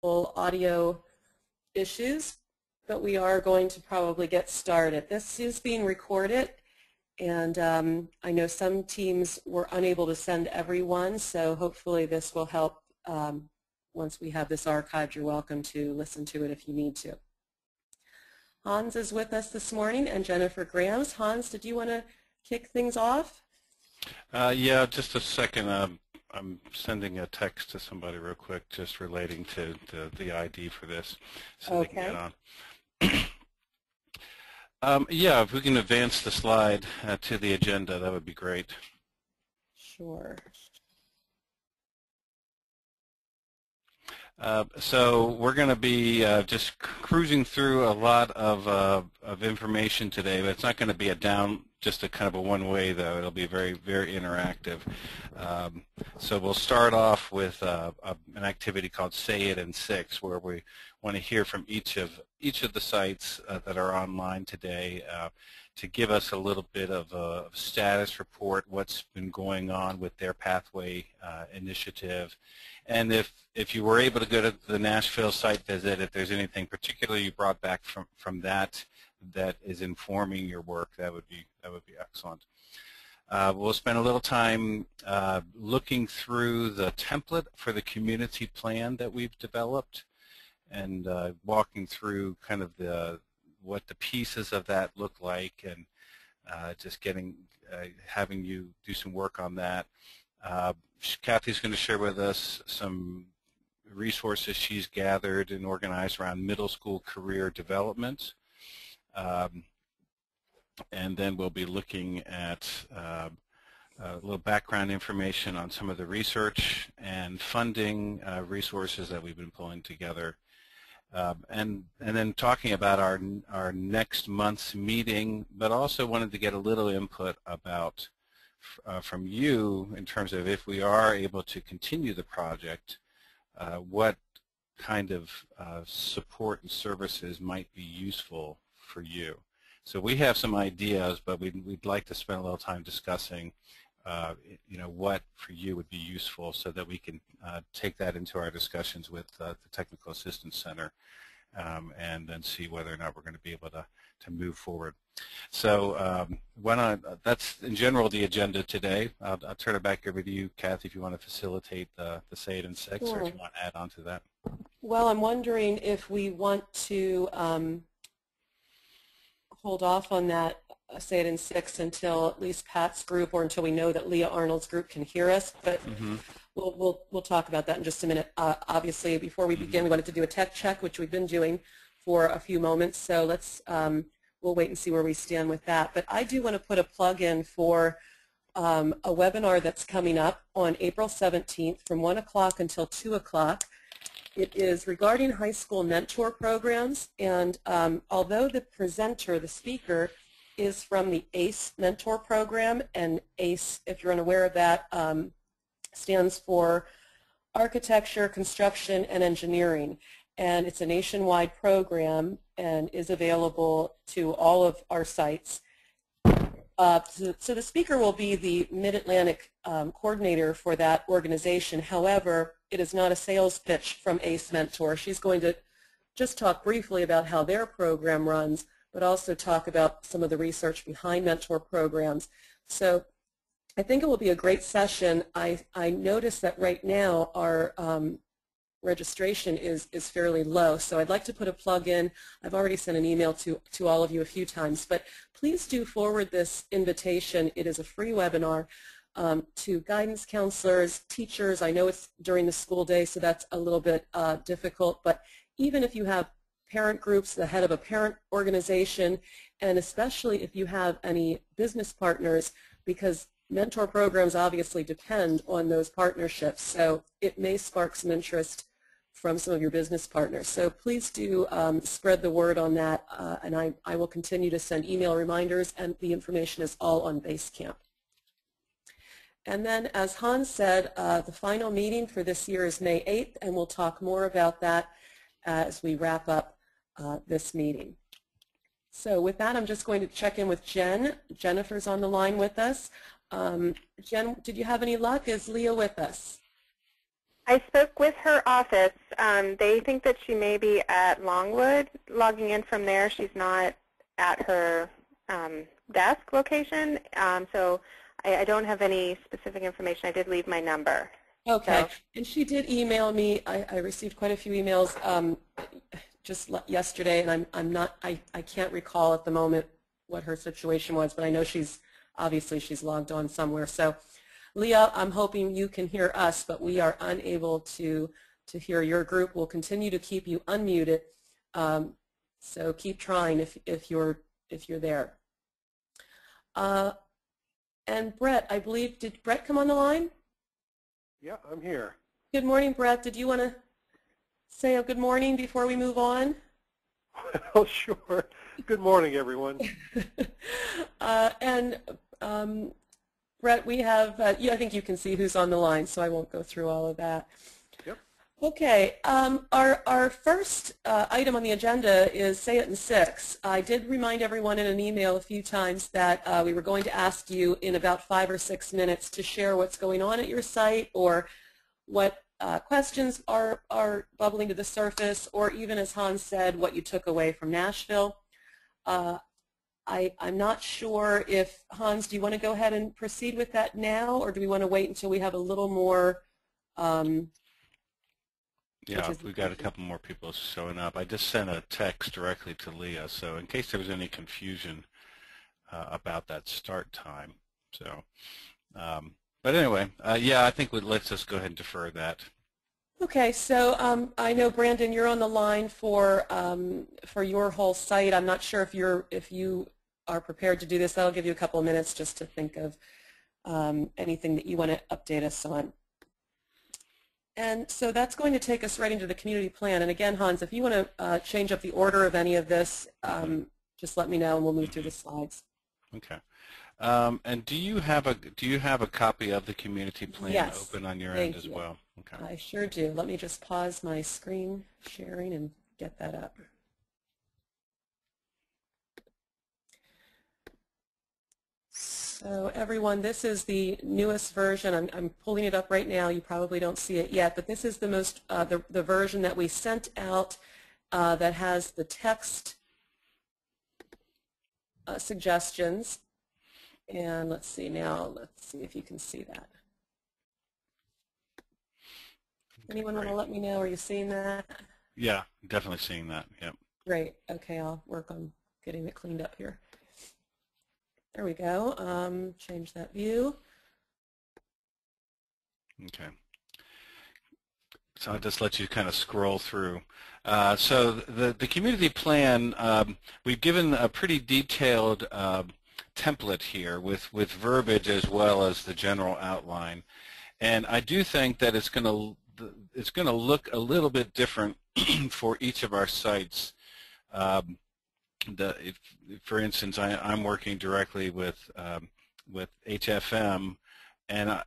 audio issues, but we are going to probably get started. This is being recorded, and I know some teams were unable to send everyone, so hopefully this will help. Once we have this archived, you're welcome to listen to it if you need to. Hans is with us this morning, and Jennifer Grams. Hans, did you want to kick things off? Yeah, just a second. I'm sending a text to somebody real quick just relating to the ID for this so Okay. They can get on. Yeah, if we can advance the slide to the agenda, that would be great. Sure. So we're going to be just cruising through a lot of information today, but it's not going to be just a kind of a one-way, though. It'll be very, very interactive. So we'll start off with an activity called Say It in 6, where we want to hear from each of the sites that are online today to give us a little bit of a status report, what's been going on with their pathway initiative. And if you were able to go to the Nashville site visit, if there's anything particularly you brought back from that is informing your work, that would be excellent. We'll spend a little time looking through the template for the community plan that we've developed and walking through kind of what the pieces of that look like, and just having you do some work on that. Kathy's going to share with us some resources she's gathered and organized around middle school career development. And then we'll be looking at a little background information on some of the research and funding resources that we've been pulling together. And then talking about our next month's meeting, but also wanted to get a little input about from you in terms of if we are able to continue the project, what kind of support and services might be useful for you. So we have some ideas, but we'd like to spend a little time discussing what for you would be useful so that we can take that into our discussions with the Technical Assistance Center and then see whether or not we're going to be able to move forward. So that's in general the agenda today. I'll turn it back over to you, Kathy, if you want to facilitate the Say It in 6, Sure. or if you want to add on to that. Well, I'm wondering if we want to hold off on that Say It in 6 until at least Pat's group, or until we know that Leah Arnold's group can hear us. But we'll talk about that in just a minute. Obviously, before we begin, we wanted to do a tech check, which we've been doing for a few moments. So we'll wait and see where we stand with that. But I do want to put a plug in for a webinar that's coming up on April 17th from 1 o'clock until 2 o'clock. It is regarding high school mentor programs, and although the presenter, the speaker, is from the ACE mentor program, and ACE, if you're unaware of that, stands for Architecture, Construction, and Engineering, and it's a nationwide program and is available to all of our sites. So the speaker will be the Mid-Atlantic coordinator for that organization. However, it is not a sales pitch from ACE Mentor. She's going to just talk briefly about how their program runs, but also talk about some of the research behind mentor programs. So I think it will be a great session. I noticed that right now our registration is fairly low, so I'd like to put a plug in. I've already sent an email to all of you a few times, but please do forward this invitation. It is a free webinar to guidance counselors, teachers. I know it's during the school day, so that's a little bit difficult, but even if you have parent groups, the head of a parent organization, and especially if you have any business partners, because mentor programs obviously depend on those partnerships, so it may spark some interest from some of your business partners. So please do spread the word on that, and I will continue to send email reminders, and the information is all on Basecamp. And then, as Hans said, the final meeting for this year is May 8th, and we'll talk more about that as we wrap up this meeting. So with that, I'm just going to check in with Jen. Jennifer's on the line with us. Jen, did you have any luck? Is Leah with us? I spoke with her office. They think that she may be at Longwood, logging in from there. She's not at her desk location, so I don't have any specific information. I did leave my number. Okay, So, and she did email me. I received quite a few emails just yesterday, and I can't recall at the moment what her situation was, but I know obviously she's logged on somewhere. So, Leah, I'm hoping you can hear us, but we are unable to hear your group. We'll continue to keep you unmuted, so keep trying if you're there. And Brett, I believe, did Brett come on the line? Yeah, I'm here. Good morning, Brett. Did you want to say a good morning before we move on? Well, sure. Good morning, everyone. Brett, we have, I think you can see who's on the line, so I won't go through all of that. Yep. Okay, our first item on the agenda is Say It in 6. I did remind everyone in an email a few times that we were going to ask you in about 5 or 6 minutes to share what's going on at your site, or what questions are bubbling to the surface, or even, as Hans said, what you took away from Nashville. I'm not sure if, Hans, do you want to go ahead and proceed with that now, or do we want to wait until we have a little more? Yeah, we've got a couple more people showing up. I just sent a text directly to Leah, so in case there was any confusion about that start time. So, but anyway, yeah, I think let's just go ahead and defer that. Okay, so I know, Brandon, you're on the line for your whole site. I'm not sure if you are prepared to do this. That'll give you a couple of minutes just to think of anything that you want to update us on. And so that's going to take us right into the community plan. And again, Hans, if you want to change up the order of any of this, just let me know, and we'll move through the slides. Okay. And do you have a copy of the community plan Yes, open on your thank end as you. well? Okay. I sure do. Let me just pause my screen sharing and get that up. So everyone, this is the newest version. I'm pulling it up right now. You probably don't see it yet, but this is the the version that we sent out that has the text suggestions. And let's see now. Let's see if you can see that. Anyone want to let me know? Are you seeing that? Yeah, definitely seeing that. Yep. Great. Okay, I'll work on getting it cleaned up here. There we go. Change that view. Okay. So I'll just let you kind of scroll through. So the community plan, we've given a pretty detailed template here with verbiage as well as the general outline. And I do think that it's going to look a little bit different for each of our sites. For instance, I'm working directly with HFM, and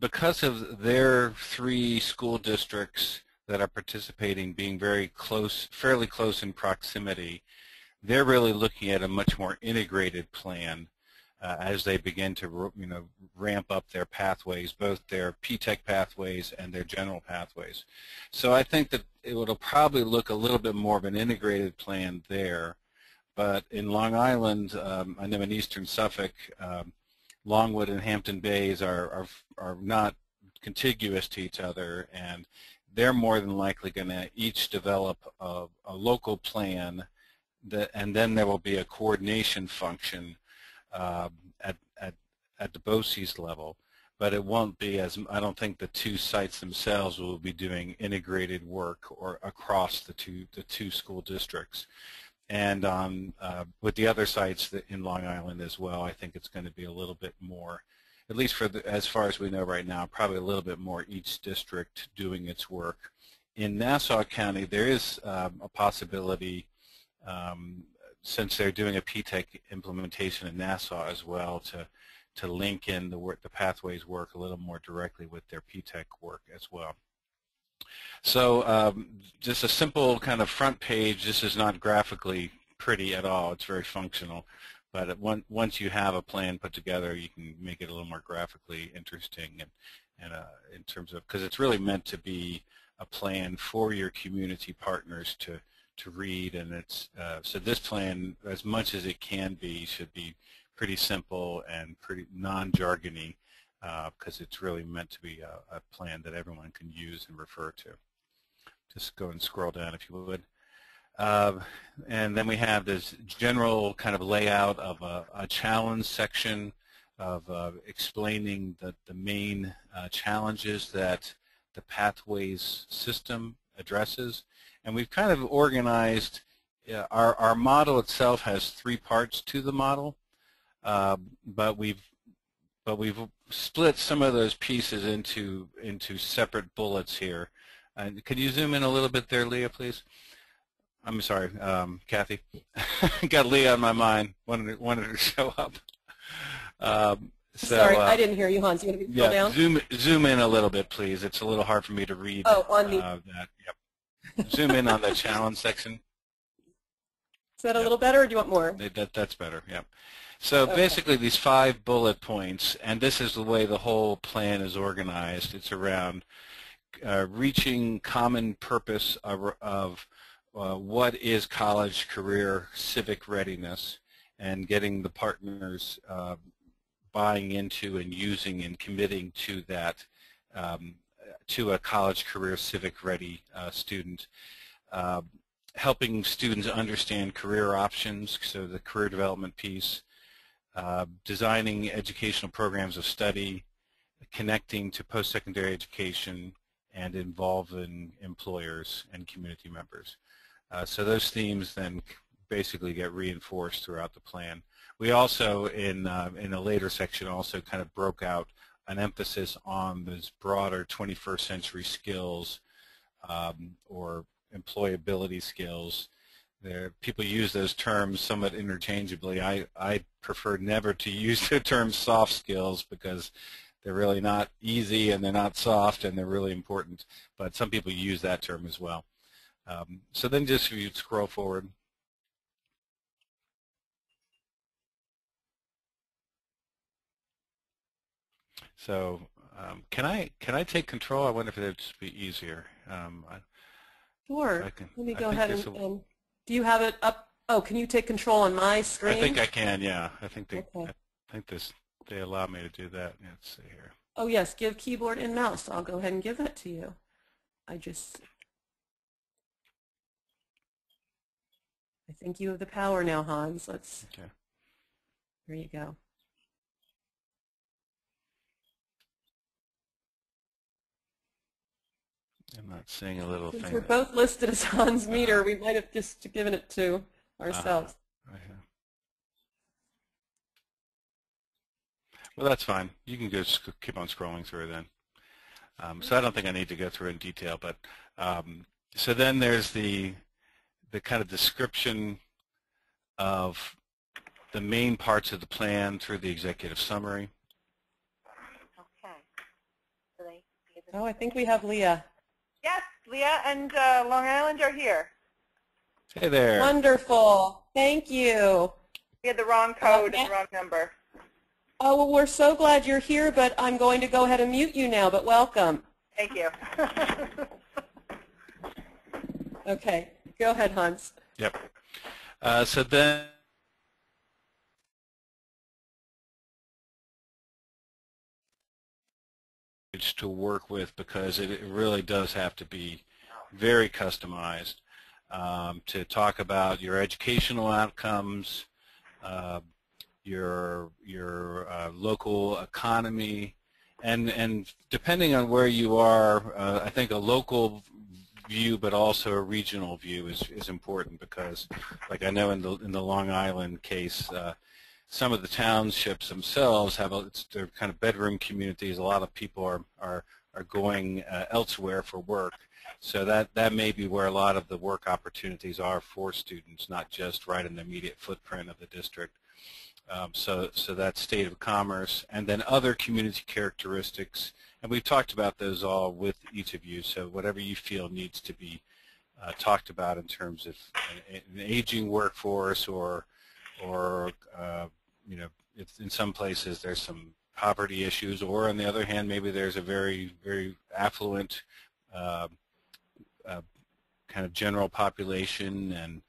because of their 3 school districts that are participating being very close, fairly close in proximity, they're really looking at a much more integrated plan as they begin to ramp up their pathways, both their P-TECH pathways and their general pathways. So I think that it'll probably look a little bit more of an integrated plan there. But in Long Island, I know in eastern Suffolk, Longwood and Hampton Bays are not contiguous to each other, and they're more than likely going to each develop a local plan, and then there will be a coordination function at the BOCES level. But it won't be as, I don't think the 2 sites themselves will be doing integrated work or across the two school districts. And with the other sites in Long Island as well, I think it's going to be a little bit more, at least as far as we know right now, probably a little bit more each district doing its work. In Nassau County, there is a possibility, since they're doing a P-TECH implementation in Nassau as well, to link in the pathways work a little more directly with their P-TECH work as well. So just a simple kind of front page. This is not graphically pretty at all. It's very functional. But once you have a plan put together, you can make it a little more graphically interesting. and in terms of, because it's really meant to be a plan for your community partners to read, and it's so this plan, as much as it can be, should be pretty simple and pretty non-jargony, because it's really meant to be a plan that everyone can use and refer to. Just go and scroll down if you would. And then we have this general kind of layout of a challenge section of explaining the main challenges that the Pathways system addresses. And we've kind of organized, our model itself has 3 parts to the model, but we've split some of those pieces into separate bullets here. Could you zoom in a little bit there, Leah, please? I'm sorry, Kathy. Got Leah on my mind. Wanted to show up. Sorry, I didn't hear you, Hans. You want to scroll down? Zoom in a little bit, please. It's a little hard for me to read. Oh, on the. That. Yep. Zoom in on the challenge section. Is that a little better, or do you want more? That's better. Yep. So basically, these 5 bullet points, and this is the way the whole plan is organized. It's around reaching common purpose of what is college career civic readiness, and getting the partners buying into and using and committing to that, to a college career civic ready student. Helping students understand career options, so the career development piece, designing educational programs of study, connecting to post-secondary education, and involving employers and community members. So those themes then basically get reinforced throughout the plan. We also, in a later section, also kind of broke out an emphasis on those broader 21st century skills or employability skills. People use those terms somewhat interchangeably. I prefer never to use the term soft skills, because they're really not easy and they're not soft and they're really important, but some people use that term as well. So then just if you scroll forward. So can I take control? I wonder if it would just be easier. Sure. Let me go ahead and do you have it up? Oh, can you take control on my screen? I think I can, yeah. I think they allow me to do that. Let's see here. Oh yes, give keyboard and mouse. I'll go ahead and give that to you. I think you have the power now, Hans. Okay. Here you go. I'm not seeing a little Since thing. we're both listed as Hans Meter, we might have just given it to ourselves. Right here. Well, that's fine. You can just keep on scrolling through then. So I don't think I need to go through in detail, but so then there's the kind of description of the main parts of the plan through the executive summary. Okay. Oh, I think we have Leah. Yes, Leah and Long Island are here. Hey there. Wonderful. Thank you. We had the wrong code and the wrong number. Oh, well, we're so glad you're here, but I'm going to go ahead and mute you now, but welcome. Thank you. Okay. Go ahead, Hans. Yep. So then to work with, because it really does have to be very customized to talk about your educational outcomes, your local economy, and depending on where you are, I think a local view but also a regional view is important, because like I know in the Long Island case, some of the townships themselves have they're kind of bedroom communities. A lot of people are going elsewhere for work, so that may be where a lot of the work opportunities are for students, not just right in the immediate footprint of the district. So that's state of commerce, and then other community characteristics, and we've talked about those all with each of you, so whatever you feel needs to be talked about in terms of an aging workforce, or you know, in some places there's some poverty issues, or on the other hand, maybe there's a very, very affluent kind of general population and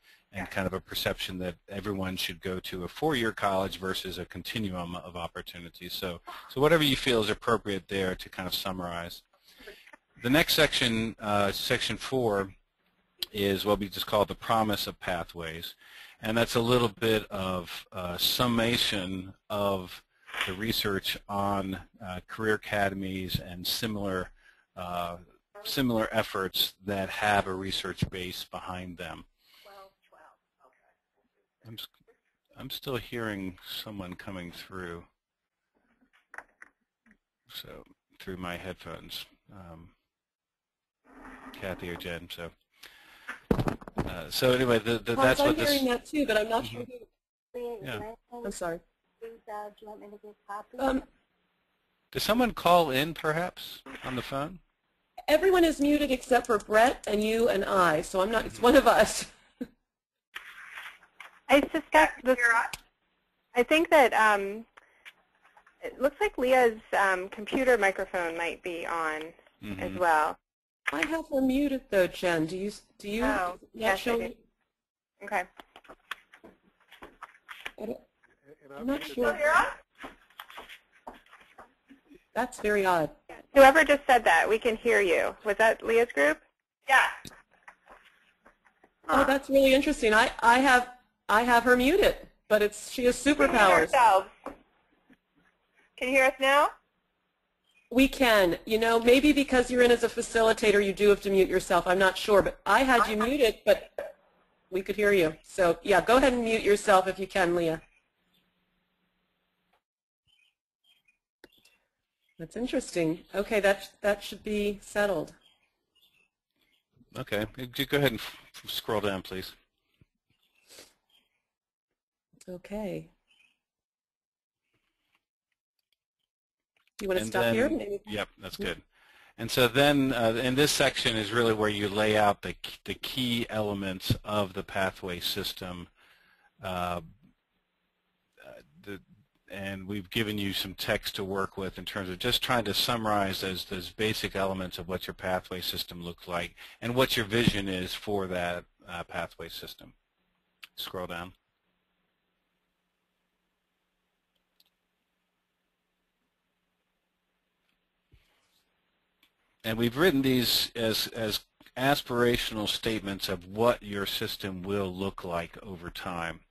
kind of a perception that everyone should go to a four-year college versus a continuum of opportunities. So whatever you feel is appropriate there to kind of summarize. The next section, section 4, is what we just call the promise of pathways. And that's a little bit of summation of the research on career academies and similar efforts that have a research base behind them. I'm still hearing someone coming through, so through my headphones, Kathy or Jen. So anyway, that's what this. I'm hearing that too, but I'm not sure who. Yeah. I'm sorry. Do you want me to give copies? Did someone call in, perhaps, on the phone? Everyone is muted except for Brett and you and I, so I'm not. It's one of us. I suspect this. I think that it looks like Leah's computer microphone might be on as well. I have her muted though, Jen. Do you? Oh, yes, show I did. Okay. I'm not sure. That's very odd. Whoever just said that, we can hear you. Was that Leah's group? Yeah. Oh, that's really interesting. I have her muted, but she has superpowers. Can you hear us now? We can. You know, maybe because you're in as a facilitator, you do have to mute yourself. I'm not sure, but I had you muted, but we could hear you. So, yeah, go ahead and mute yourself if you can, Leah. That's interesting. Okay, that should be settled. Okay, go ahead and scroll down, please. Okay. You want to stop here? Maybe? Yep, that's good. And so then in this section is really where you lay out the key elements of the pathway system. And we've given you some text to work with in terms of just trying to summarize those basic elements of what your pathway system looks like and what your vision is for that pathway system. Scroll down. And we've written these as aspirational statements of what your system will look like over time.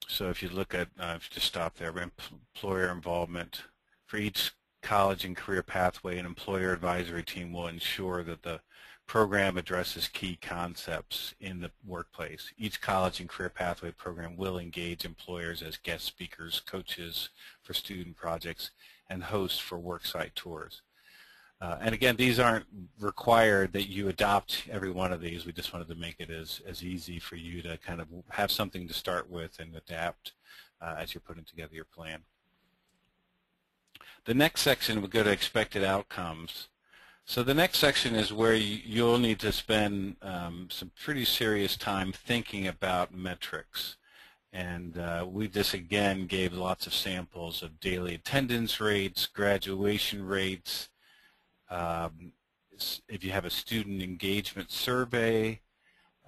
So if you look at, just stop there, employer involvement. For each college and career pathway, an employer advisory team will ensure that the program addresses key concepts in the workplace. Each college and career pathway program will engage employers as guest speakers, coaches for student projects, and hosts for worksite tours. And again, these aren't required that you adopt every one of these. We just wanted to make it as easy for you to kind of have something to start with and adapt as you're putting together your plan. The next section will go to expected outcomes. So the next section is where you'll need to spend some pretty serious time thinking about metrics. And we just, again, gave lots of samples of daily attendance rates, graduation rates, if you have a student engagement survey,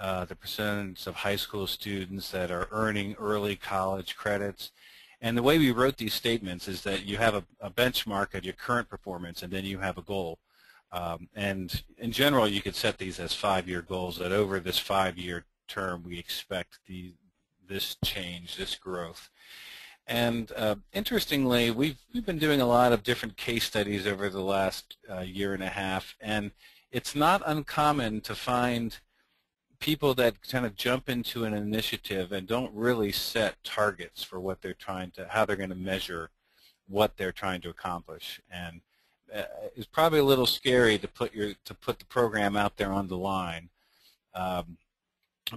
the percentage of high school students that are earning early college credits. And the way we wrote these statements is that you have a benchmark of your current performance and then you have a goal. And in general, you could set these as 5-year goals that over this 5-year term we expect this change, this growth. And interestingly, we've been doing a lot of different case studies over the last year and a half, and it's not uncommon to find people that kind of jump into an initiative and don't really set targets for what they're how they're going to measure what they're trying to accomplish. And it's probably a little scary to put the program out there on the line,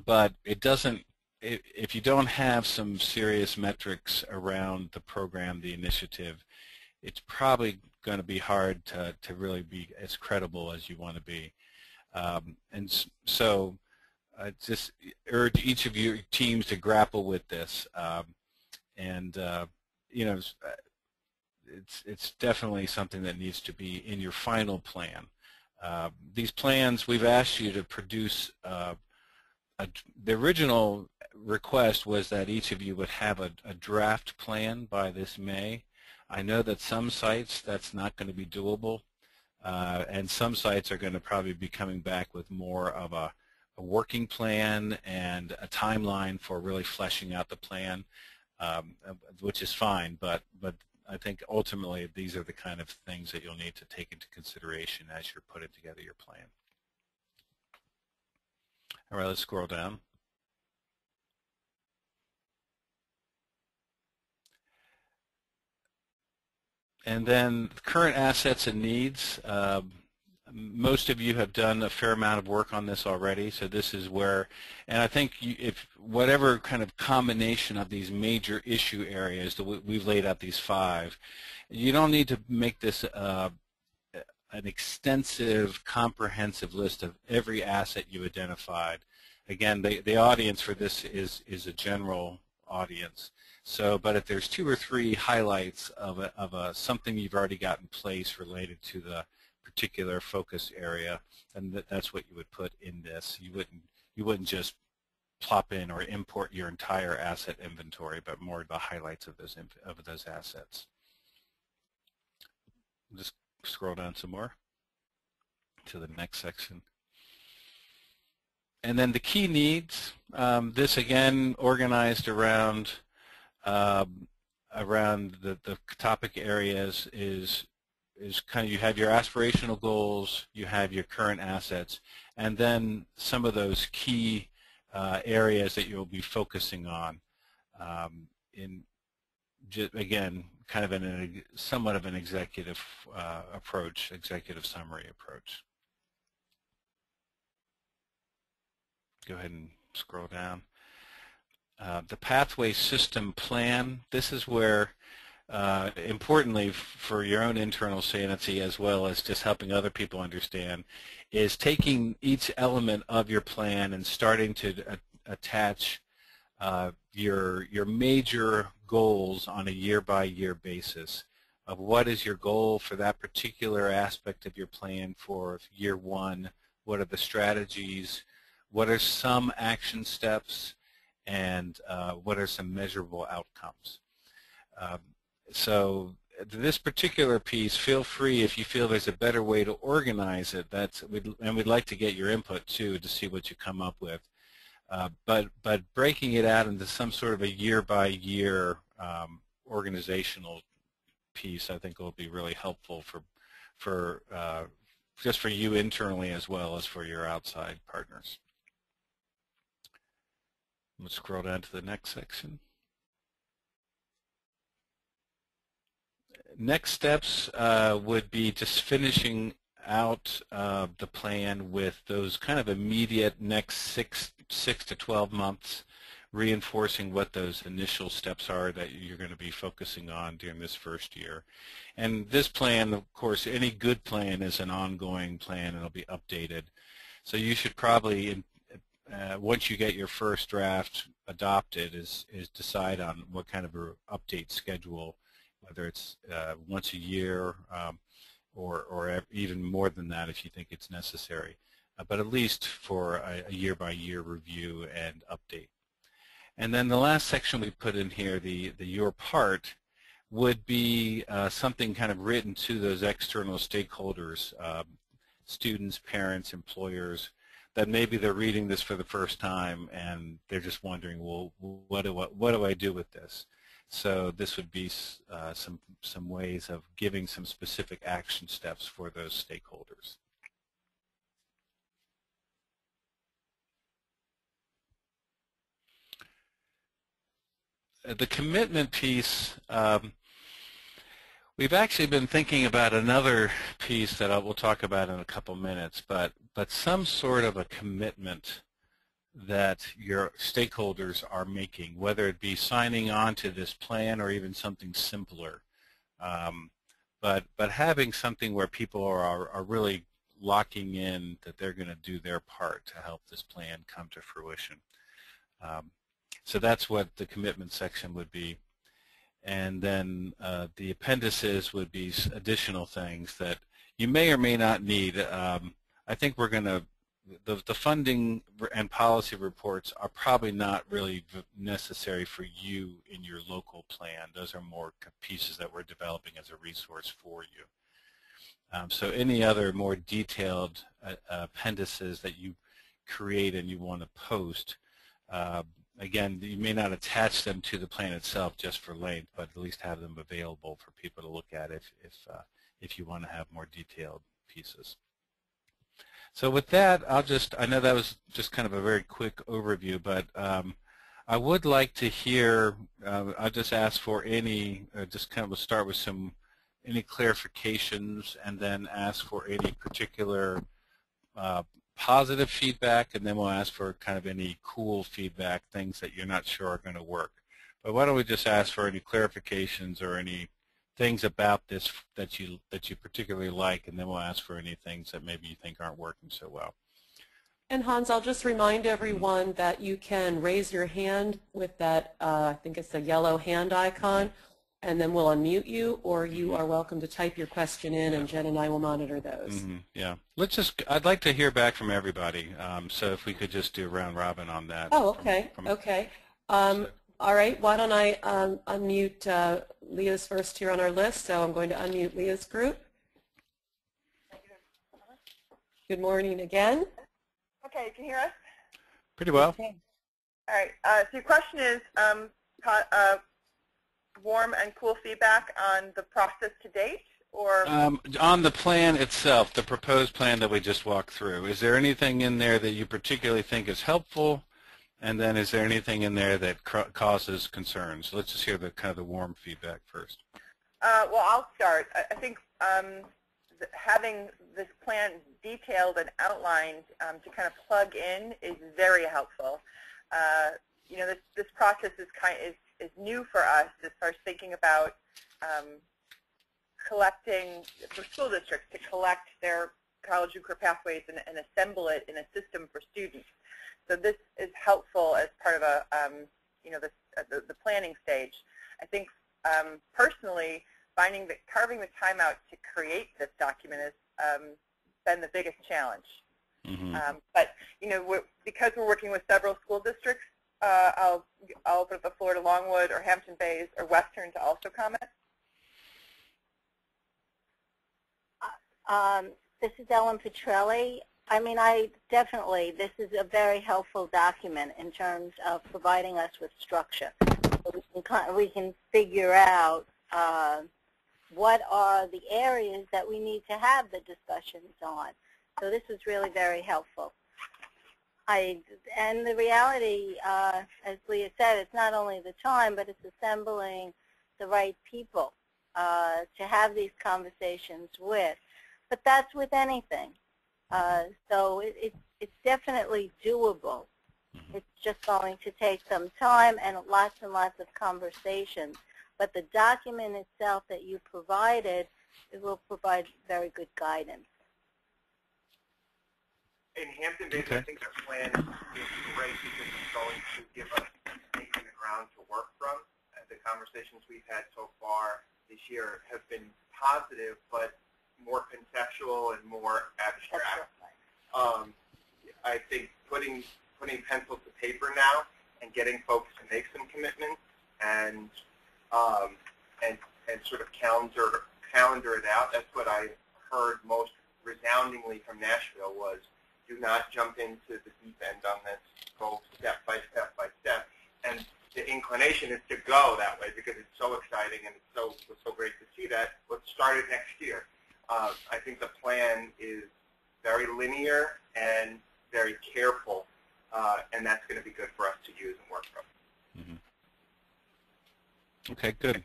but it doesn't. If you don't have some serious metrics around the program, the initiative, it's probably going to be hard to really be as credible as you want to be. And so I just urge each of your teams to grapple with this. You know, it's definitely something that needs to be in your final plan. These plans, we've asked you to produce the original request was that each of you would have a draft plan by this May. I know that some sites that's not going to be doable, and some sites are going to probably be coming back with more of a working plan and a timeline for really fleshing out the plan, which is fine, but I think ultimately these are the kind of things that you'll need to take into consideration as you're putting together your plan. All right, let's scroll down. And then current assets and needs. Most of you have done a fair amount of work on this already, so this is where, and I think if whatever kind of combination of these major issue areas, we've laid out these 5, you don't need to make this an extensive, comprehensive list of every asset you identified. Again, the audience for this is a general audience. So, but if there's 2 or 3 highlights of something you've already got in place related to the particular focus area, and that's what you would put in this. You wouldn't just plop in or import your entire asset inventory, but more the highlights of those assets. Just scroll down some more to the next section. And then the key needs. This again organized around the topic areas is kind of, you have your aspirational goals, you have your current assets, and then some of those key areas that you'll be focusing on again, kind of somewhat of an executive approach, executive summary approach. Go ahead and scroll down. The pathway system plan, this is where importantly for your own internal sanity as well as just helping other people understand, is taking each element of your plan and starting to attach your major goals on a year-by-year basis of what is your goal for that particular aspect of your plan for year 1, what are the strategies, what are some action steps, and what are some measurable outcomes. So this particular piece, feel free if you feel there's a better way to organize it. And we'd like to get your input too to see what you come up with. But breaking it out into some sort of a year-by-year organizational piece, I think will be really helpful for just for you internally as well as for your outside partners. Let's scroll down to the next section. Next steps would be just finishing out the plan with those kind of immediate next six to 12 months, reinforcing what those initial steps are that you're going to be focusing on during this first year. And this plan, of course, any good plan is an ongoing plan and it'll be updated. So you should probably, once you get your first draft adopted, is decide on what kind of a update schedule, whether it's once a year or even more than that if you think it's necessary, but at least for a year-by-year review and update. And then the last section we put in here, the your part, would be something kind of written to those external stakeholders, students, parents, employers, that maybe they're reading this for the first time and they're just wondering, well, what do I do with this? So this would be some ways of giving some specific action steps for those stakeholders. The commitment piece, we've actually been thinking about another piece that we'll talk about in a couple minutes, but some sort of a commitment that your stakeholders are making, whether it be signing on to this plan or even something simpler. But having something where people are really locking in that they're going to do their part to help this plan come to fruition. So that's what the commitment section would be. and then the appendices would be additional things that you may or may not need. I think we're going to, the funding and policy reports are probably not really necessary for you in your local plan. Those are more pieces that we're developing as a resource for you. So any other more detailed appendices that you create and you want to post, again, you may not attach them to the plan itself just for length, but at least have them available for people to look at if you want to have more detailed pieces. So with that, I know that was just kind of a very quick overview, but I would like to hear, I'll just ask for any, just kind of start with any clarifications, and then ask for any particular positive feedback, and then we'll ask for kind of any cool feedback, things that you're not sure are going to work. But why don't we just ask for any clarifications or any things about this that you particularly like, and then we'll ask for any things that maybe you think aren't working so well. And Hans, I'll just remind everyone that you can raise your hand with that, I think it's the yellow hand icon, and then we'll unmute you, or you are welcome to type your question in, and Jen and I will monitor those. Yeah. I'd like to hear back from everybody, so if we could just do round robin on that. Oh, okay. Okay. All right, why don't I unmute Leah's first here on our list, so I'm going to unmute Leah's group. Good morning again. Okay, can you hear us? Pretty well. Okay. All right, so your question is warm and cool feedback on the process to date, or? On the plan itself, the proposed plan that we just walked through, is there anything in there that you particularly think is helpful? And then is there anything in there that causes concerns? Let's just hear the kind of the warm feedback first. Well, I'll start. I think having this plan detailed and outlined to kind of plug in is very helpful. You know, this process is new for us as far as thinking about collecting, for school districts to collect their college and career pathways and assemble it in a system for students. So this is helpful as part of you know, the planning stage. I think personally, carving the time out to create this document has been the biggest challenge. But you know, because we're working with several school districts, I'll open up the floor to Longwood or Hampton Bays or Western to also comment. This is Ellen Petrelli. I mean, this is a very helpful document in terms of providing us with structure. So we can figure out what are the areas that we need to have the discussions on. So this is really very helpful. And the reality, as Leah said, it's not only the time, but it's assembling the right people to have these conversations with. But that's with anything. So it's definitely doable. It's just going to take some time and lots of conversations. But the document itself that you provided, it will provide very good guidance. In Hampton Bays, I think our plan is great because it's going to give us stake in the ground to work from. The conversations we've had so far this year have been positive, but more conceptual and more abstract. I think putting pencil to paper now and getting folks to make some commitments and sort of calendar it out. That's what I heard most resoundingly from Nashville was, do not jump into the deep end on this. Go step by step by step. And the inclination is to go that way because it's so exciting and it's so great to see that. Let's start it next year. I think the plan is very linear and very careful, and that's going to be good for us to use and work from. Okay, good.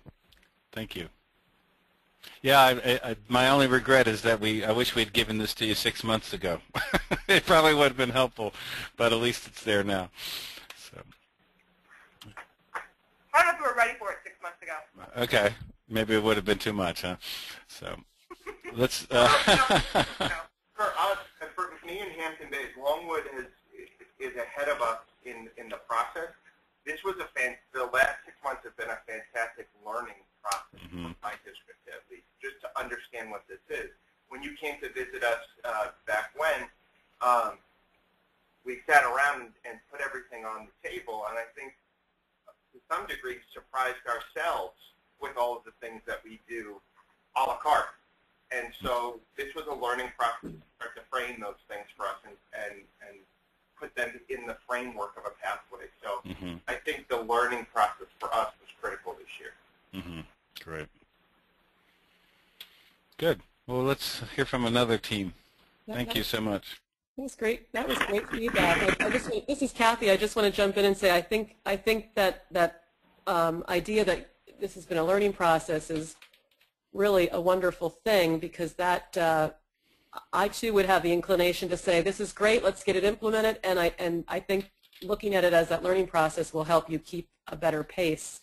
Thank you. Yeah, my only regret is that I wish we'd given this to you 6 months ago. It probably would have been helpful, but at least it's there now. So. I don't know if we were ready for it 6 months ago. Okay, maybe it would have been too much, huh? So let's. For us, for me in Hampton Bays, Longwood is ahead of us in the process. This was the last 6 months have been a fantastic learning process for my district, at least, just to understand what this is. When you came to visit us back when, we sat around and put everything on the table, and I think to some degree surprised ourselves with all of the things that we do a la carte. And so this was a learning process to start to frame those things for us and put them in the framework of a pathway. So I think the learning process for us was critical this year. Great. Good. Well, let's hear from another team. Thank you so much. That was great. That was great feedback. This is Kathy. I just want to jump in and say I think that idea that this has been a learning process is really a wonderful thing, because that I too would have the inclination to say this is great. Let's get it implemented. And I think looking at it as that learning process will help you keep a better pace.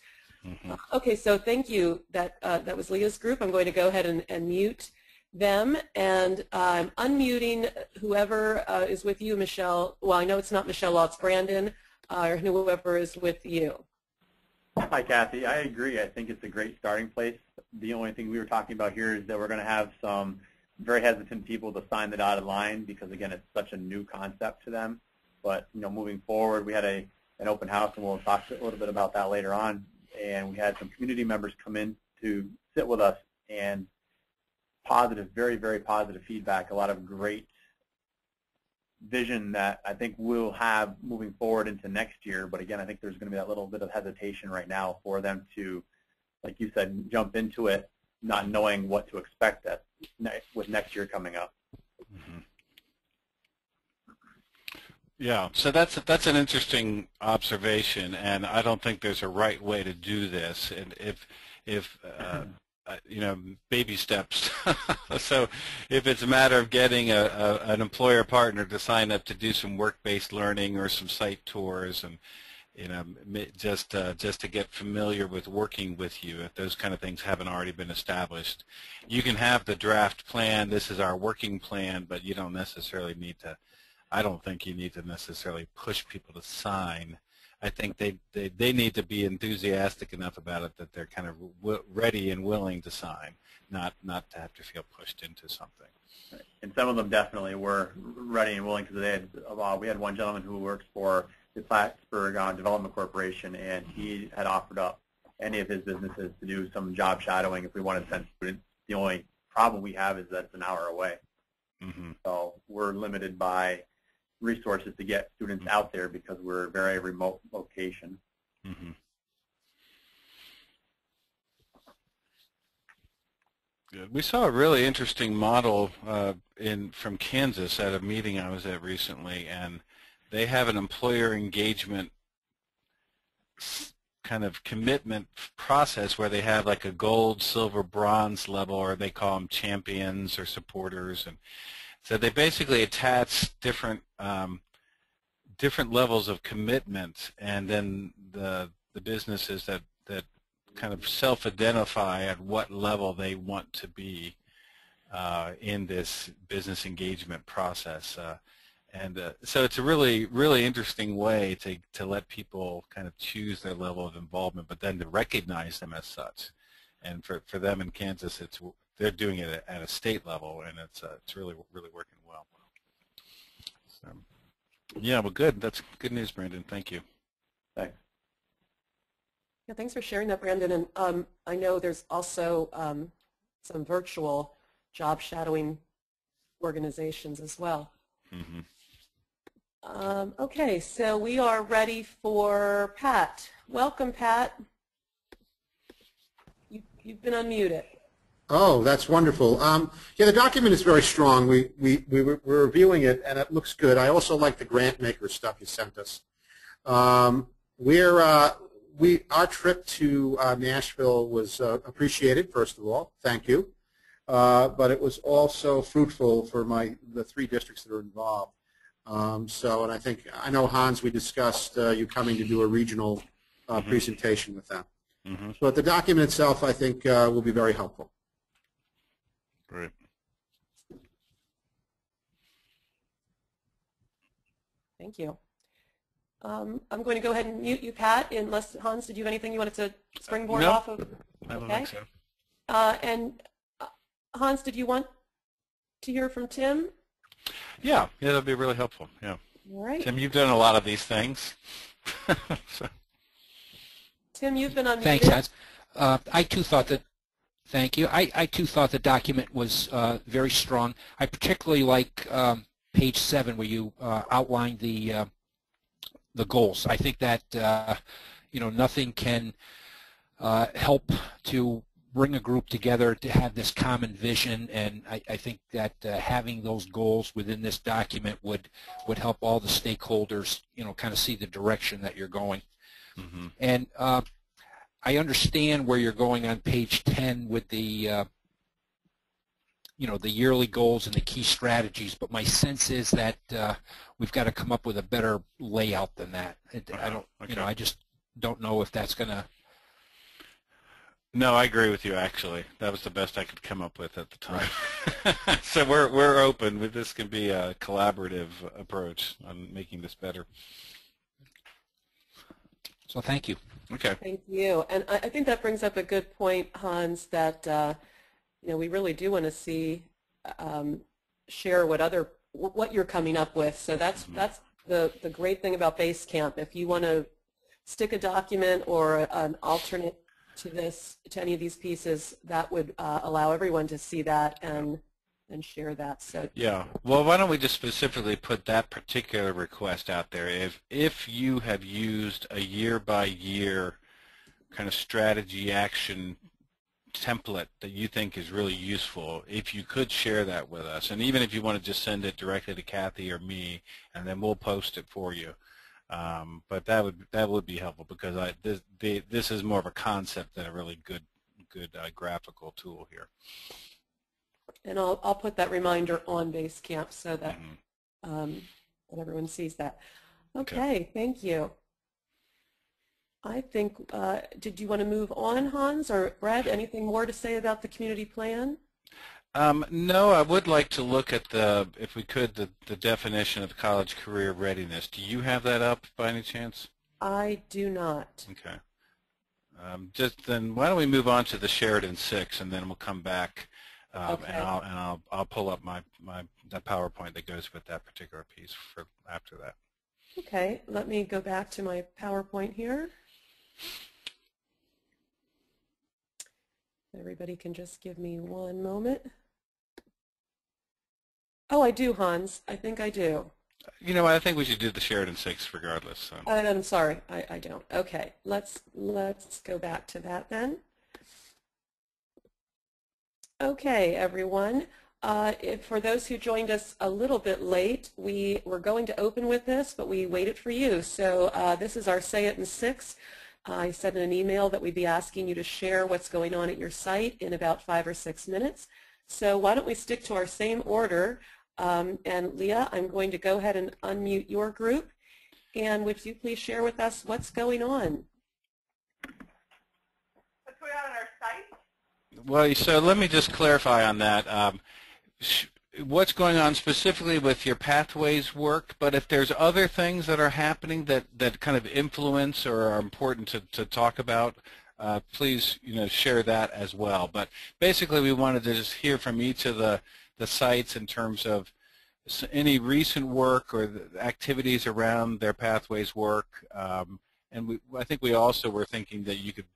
Okay, so thank you. That was Leah's group. I'm going to go ahead and mute them, and I'm unmuting whoever is with you, Michelle. Well, I know it's not Michelle Law, it's Brandon, or whoever is with you. Hi, Kathy. I agree. I think it's a great starting place. The only thing we were talking about here is that we're going to have some very hesitant people to sign the dotted line because, again, it's such a new concept to them. But, moving forward, we had an open house, and we'll talk a little bit about that later on. And we had some community members come in to sit with us, and positive, very, very positive feedback, a lot of great vision that I think we'll have moving forward into next year. But again, I think there's going to be that little bit of hesitation right now for them to, like you said, jump into it, not knowing what to expect with next year coming up. Yeah, so that's an interesting observation, and I don't think there's a right way to do this. And if baby steps. So if it's a matter of getting an employer partner to sign up to do some work-based learning or some site tours, and just to get familiar with working with you, if those kind of things haven't already been established, you can have the draft plan. This is our working plan, but you don't necessarily need to. I don't think you need to necessarily push people to sign. I think they need to be enthusiastic enough about it that they're kind of ready and willing to sign, not to have to feel pushed into something. And some of them definitely were ready and willing, because we had one gentleman who works for the Plattsburgh Development Corporation, and he had offered up any of his businesses to do some job shadowing if we wanted to send students. The only problem we have is that it's an hour away. So we're limited by resources to get students out there because we're a very remote location. Good. We saw a really interesting model from Kansas at a meeting I was at recently, and they have an employer engagement kind of commitment process where they have like a gold, silver, bronze level, or they call them champions or supporters, and so they basically attach different levels of commitment, and then the businesses that kind of self-identify at what level they want to be in this business engagement process. So it's a really, really interesting way to let people kind of choose their level of involvement, but then to recognize them as such. And for them in Kansas, they're doing it at a state level, and it's really, really working well. So, yeah, well, good. That's good news, Brandon. Thank you. Thanks. Yeah, thanks for sharing that, Brandon. And I know there's also some virtual job shadowing organizations as well. Okay, so we are ready for Pat. Welcome, Pat. You've been unmuted. Oh, that's wonderful. Yeah, the document is very strong. We're reviewing it, and it looks good. I also like the grant maker stuff you sent us. Our trip to Nashville was appreciated, first of all. Thank you. But it was also fruitful for the 3 districts that are involved. And I know, Hans, we discussed you coming to do a regional presentation with them. But the document itself, I think, will be very helpful. Great. Thank you. I'm going to go ahead and mute you, Pat, unless, Hans, did you have anything you wanted to springboard No, off of? I don't Okay. think so. And Hans, did you want to hear from Tim? Yeah, that'd be really helpful. Yeah. All right. Tim, you've done a lot of these things. So. Tim, you've been unmuted. Thanks, Hans. I too thought that. Thank you. I too thought the document was very strong. I particularly like page 7 where you outlined the goals. I think that nothing can help to bring a group together to have this common vision, and I think that having those goals within this document would help all the stakeholders kind of see the direction that you're going. Mm-hmm. And I understand where you're going on page 10 with the the yearly goals and the key strategies, but my sense is that we've got to come up with a better layout than that. I don't, okay. I just don't know if that's going to. No, I agree with you. Actually, that was the best I could come up with at the time. Right. So we're open. This can be a collaborative approach on making this better. So thank you. Okay. Thank you. And I think that brings up a good point, Hans, that we really do want to see share what you're coming up with. So that's the great thing about Basecamp. If you want to stick a document or an alternate to any of these pieces, that would allow everyone to see that and share that. So yeah. Well, why don't we just specifically put that particular request out there? If you have used a year-by-year kind of strategy action template that you think is really useful, if you could share that with us, and even if you want to just send it directly to Kathy or me, and then we'll post it for you. But that would be helpful, because this is more of a concept than a really good graphical tool here. And I'll put that reminder on Basecamp so that that everyone sees that. Okay, thank you. I think, did you want to move on, Hans, or Brad, anything more to say about the community plan? No, I would like to look at if we could, the definition of college career readiness. Do you have that up by any chance? I do not. Okay. Just then, why don't we move on to the Sheridan 6, and then we'll come back, Okay. and I'll pull up that PowerPoint that goes with that particular piece for after that. Okay, let me go back to my PowerPoint here. Everybody can just give me one moment. Oh, I do, Hans. I think I do. I think we should do the Sheridan 6 regardless. So. I'm sorry, I don't. Okay, let's go back to that then. Okay, everyone. For those who joined us a little bit late, we were going to open with this, but we waited for you. So this is our Say It in 6. I said in an email that we'd be asking you to share what's going on at your site in about 5 or 6 minutes. So why don't we stick to our same order? And Leah, I'm going to go ahead and unmute your group. And would you please share with us what's going on? What's going on our site? Well, so let me just clarify on that. What's going on specifically with your pathways work, but if there's other things that are happening that kind of influence or are important to talk about, please share that as well. But basically we wanted to just hear from each of the sites in terms of any recent work or the activities around their pathways work. And I think we also were thinking that you could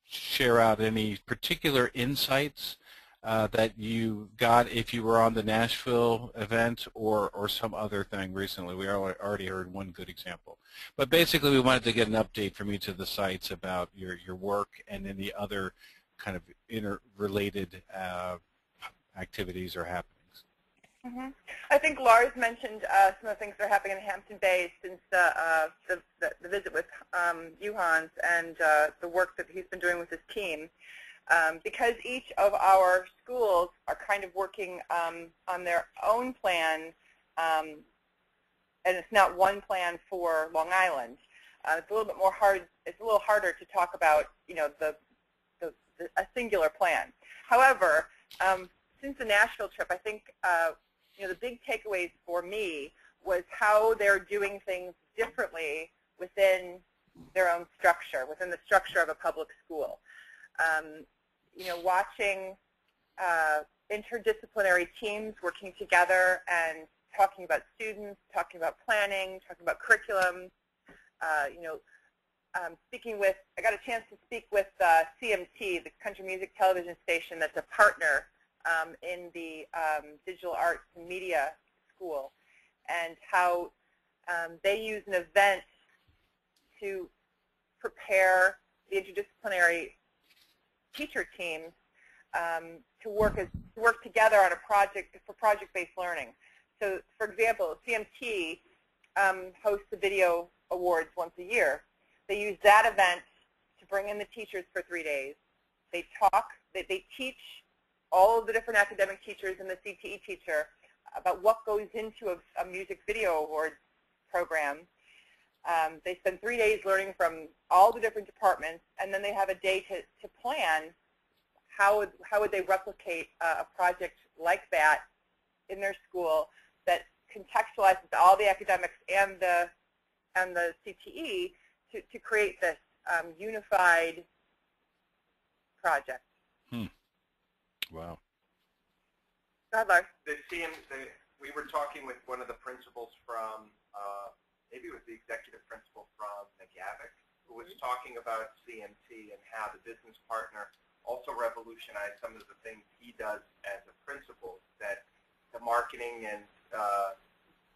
share out any particular insights that you got if you were on the Nashville event or some other thing recently. We already heard one good example. But basically we wanted to get an update from each of the sites about your work and any other kind of interrelated activities or happenings. Mm-hmm. I think Lars mentioned some of the things that are happening in Hampton Bay since the visit with you, Hans, and the work that he's been doing with his team. Because each of our schools are kind of working on their own plan, and it's not one plan for Long Island. It's a little bit more hard. It's a little harder to talk about, a singular plan. However, since the Nashville trip, I think the big takeaways for me was how they're doing things differently within their own structure, within the structure of a public school. You know, watching interdisciplinary teams working together and talking about students, talking about planning, talking about curriculum. You know, I got a chance to speak with CMT, the country music television station that's a partner in the digital arts and media school, and how they use an event to prepare the interdisciplinary teacher teams to work together on a project for project-based learning. So, for example, CMT hosts the video awards once a year. They use that event to bring in the teachers for 3 days. They talk, they teach all of the different academic teachers and the CTE teacher about what goes into a music video awards program. They spend 3 days learning from all the different departments, and then they have a day to plan how would they replicate a project like that in their school that contextualizes all the academics and the CTE to create this unified project. Wow. Go ahead, Lars. We were talking with one of the principals from, maybe it was the executive principal from McGavick, who was talking about CMT and how the business partner also revolutionized some of the things he does as a principal, that the marketing and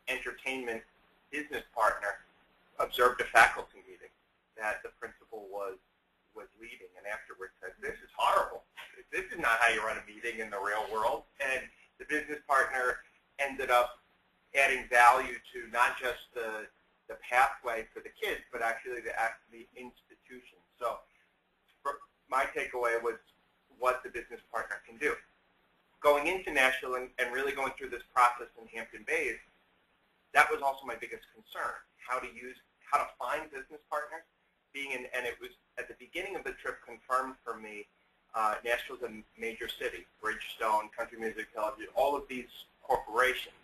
entertainment business partner observed a faculty meeting that the principal was leading, and afterwards said, "This is horrible. This is not how you run a meeting in the real world." And the business partner ended up adding value to not just the pathway for the kids, but actually the institution. So my takeaway was what the business partner can do. Going into Nashville and really going through this process in Hampton Bays, that was also my biggest concern, how to find business partners. And it was at the beginning of the trip confirmed for me, Nashville's a major city, Bridgestone, Country Music Television, all of these corporations.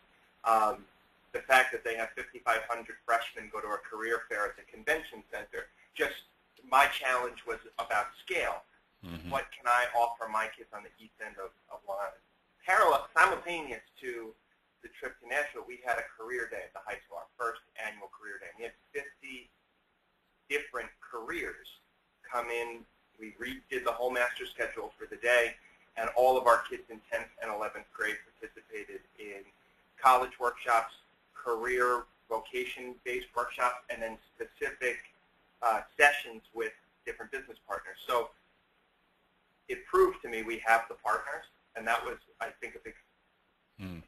The fact that they have 5,500 freshmen go to a career fair at the convention center, just my challenge was about scale. Mm-hmm. What can I offer my kids on the east end of Long Island? Simultaneous to the trip to Nashville, we had a career day at the high school, our first annual career day. We had 50 different careers come in. We redid the whole master schedule for the day, and all of our kids in 10th and 11th grade participated in college workshops, career vocation-based workshops, and then specific sessions with different business partners. So it proved to me we have the partners, and that was, I think, a big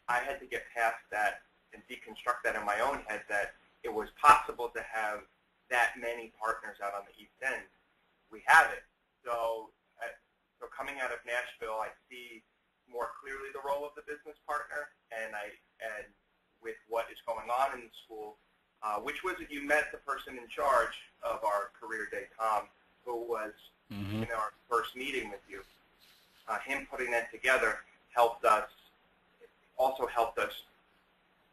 I had to get past that and deconstruct that in my own head, that it was possible to have that many partners out on the East End. We have it. So coming out of Nashville, I see more clearly the role of the business partner, and with what is going on in the school, which was that you met the person in charge of our career day, Tom, who was in our first meeting with you. Him putting that together also helped us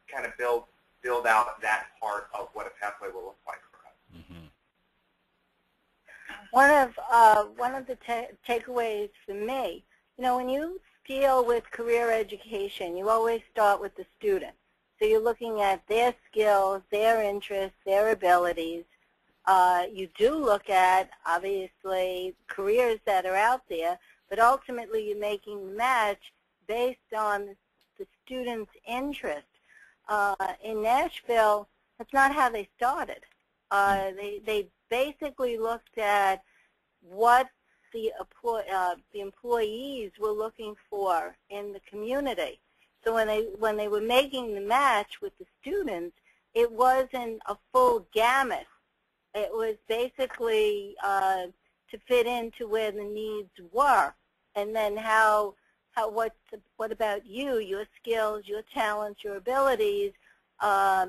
kind of build out that part of what a pathway will look like for us. Mm-hmm. One of the takeaways for me, you know, when you deal with career education, you always start with the student. So you're looking at their skills, their interests, their abilities. You do look at, obviously, careers that are out there, but ultimately you're making the match based on the student's interest. In Nashville, that's not how they started. They basically looked at what the employees were looking for in the community. So when they were making the match with the students, it wasn't a full gamut. It was basically to fit into where the needs were, and then what about you, your skills, your talents, your abilities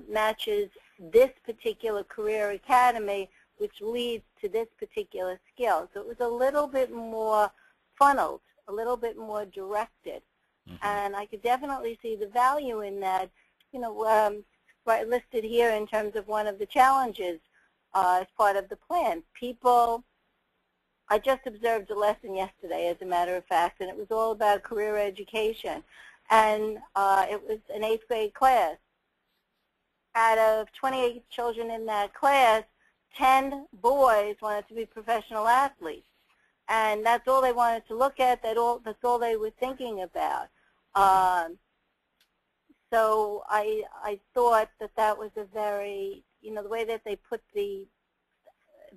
matches this particular career academy, which leads to this particular skill. So it was a little bit more funneled, a little bit more directed. Mm-hmm. And I could definitely see the value in that. You know, right listed here in terms of one of the challenges, as part of the plan. People, I just observed a lesson yesterday, as a matter of fact, and it was all about career education. And it was an 8th grade class. Out of 28 children in that class, 10 boys wanted to be professional athletes. And that's all they wanted to look at. That's all they were thinking about. So I thought that was a very, the way that they put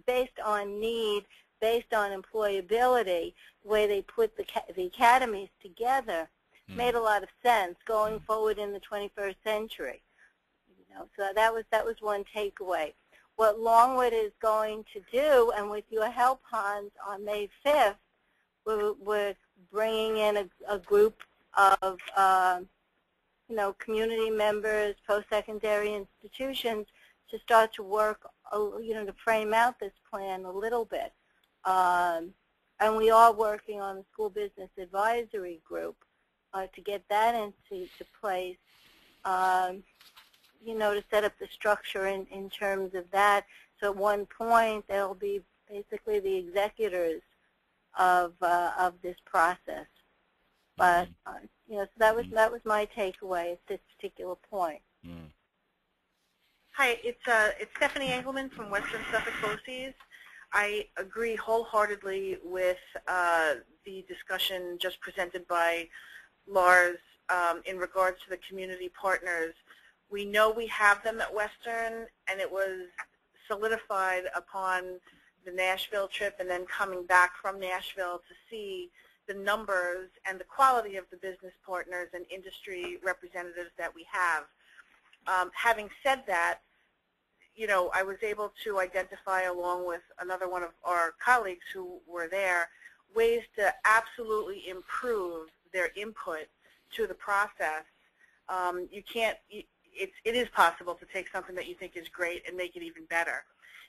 based on need, based on employability, the way they put the academies together made a lot of sense going forward in the 21st century. So that was one takeaway. What Longwood is going to do, and with your help, Hans, on May 5th, we're bringing in a group of community members, post-secondary institutions to start to work, to frame out this plan a little bit. And we are working on the school business advisory group to get that into place, to set up the structure in terms of that. So at one point, they'll be basically the executors of this process. But so that was my takeaway at this particular point. Hi, it's Stephanie Engelman from Western Suffolk BOCES. I agree wholeheartedly with the discussion just presented by Lars in regards to the community partners. We know we have them at Western, and it was solidified upon the Nashville trip and then coming back from Nashville to see the numbers and the quality of the business partners and industry representatives that we have. Having said that, I was able to identify, along with another one of our colleagues who were there, ways to absolutely improve their input to the process. It is possible to take something that you think is great and make it even better.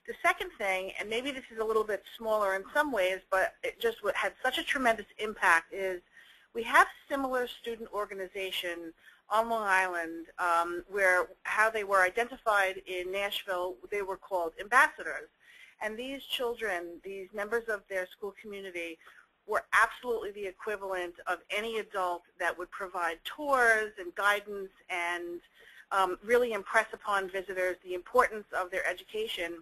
The second thing, and maybe this is a little bit smaller in some ways, but it just had such a tremendous impact, is we have similar student organization on Long Island where how they were identified in Nashville, they were called ambassadors. And these children, these members of their school community, were absolutely the equivalent of any adult that would provide tours and guidance and really impress upon visitors the importance of their education.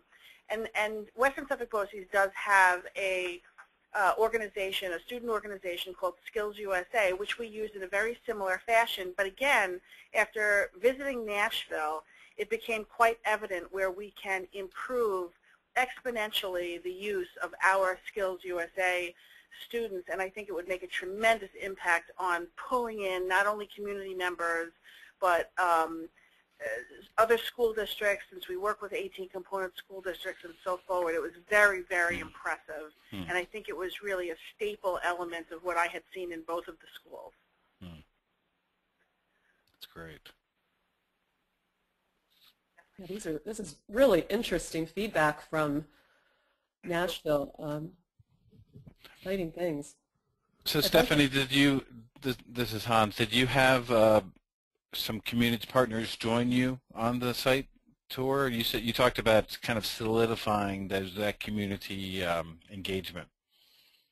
And Western Suffolk BOCES does have a organization, a student organization called Skills USA, which we use in a very similar fashion. But again, after visiting Nashville, it became quite evident where we can improve exponentially the use of our Skills USA students, and I think it would make a tremendous impact on pulling in not only community members, but other school districts, since we work with 18 component school districts and so forward. It was very, very impressive, and I think it was really a staple element of what I had seen in both of the schools. That's great. Yeah, this is really interesting feedback from Nashville. Exciting things. So Stephanie, this is Hans, did you have some community partners join you on the site tour? You talked about kind of solidifying that community engagement.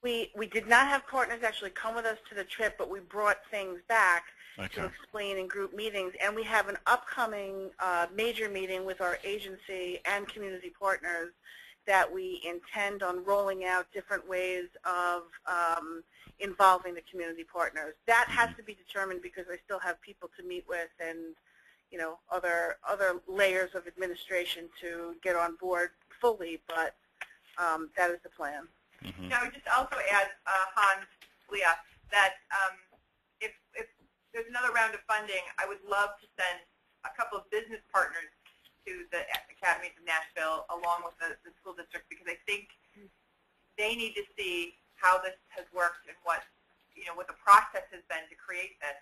We did not have partners actually come with us to the trip, but we brought things back to explain in group meetings, and we have an upcoming major meeting with our agency and community partners that we intend on rolling out different ways of involving the community partners. That has to be determined because I still have people to meet with and other layers of administration to get on board fully, but that is the plan. Now, I would just also add, Hans, Leah, that if there's another round of funding, I would love to send a couple of business partners to the academies of Nashville along with the school district, because I think they need to see how this has worked and what the process has been to create this.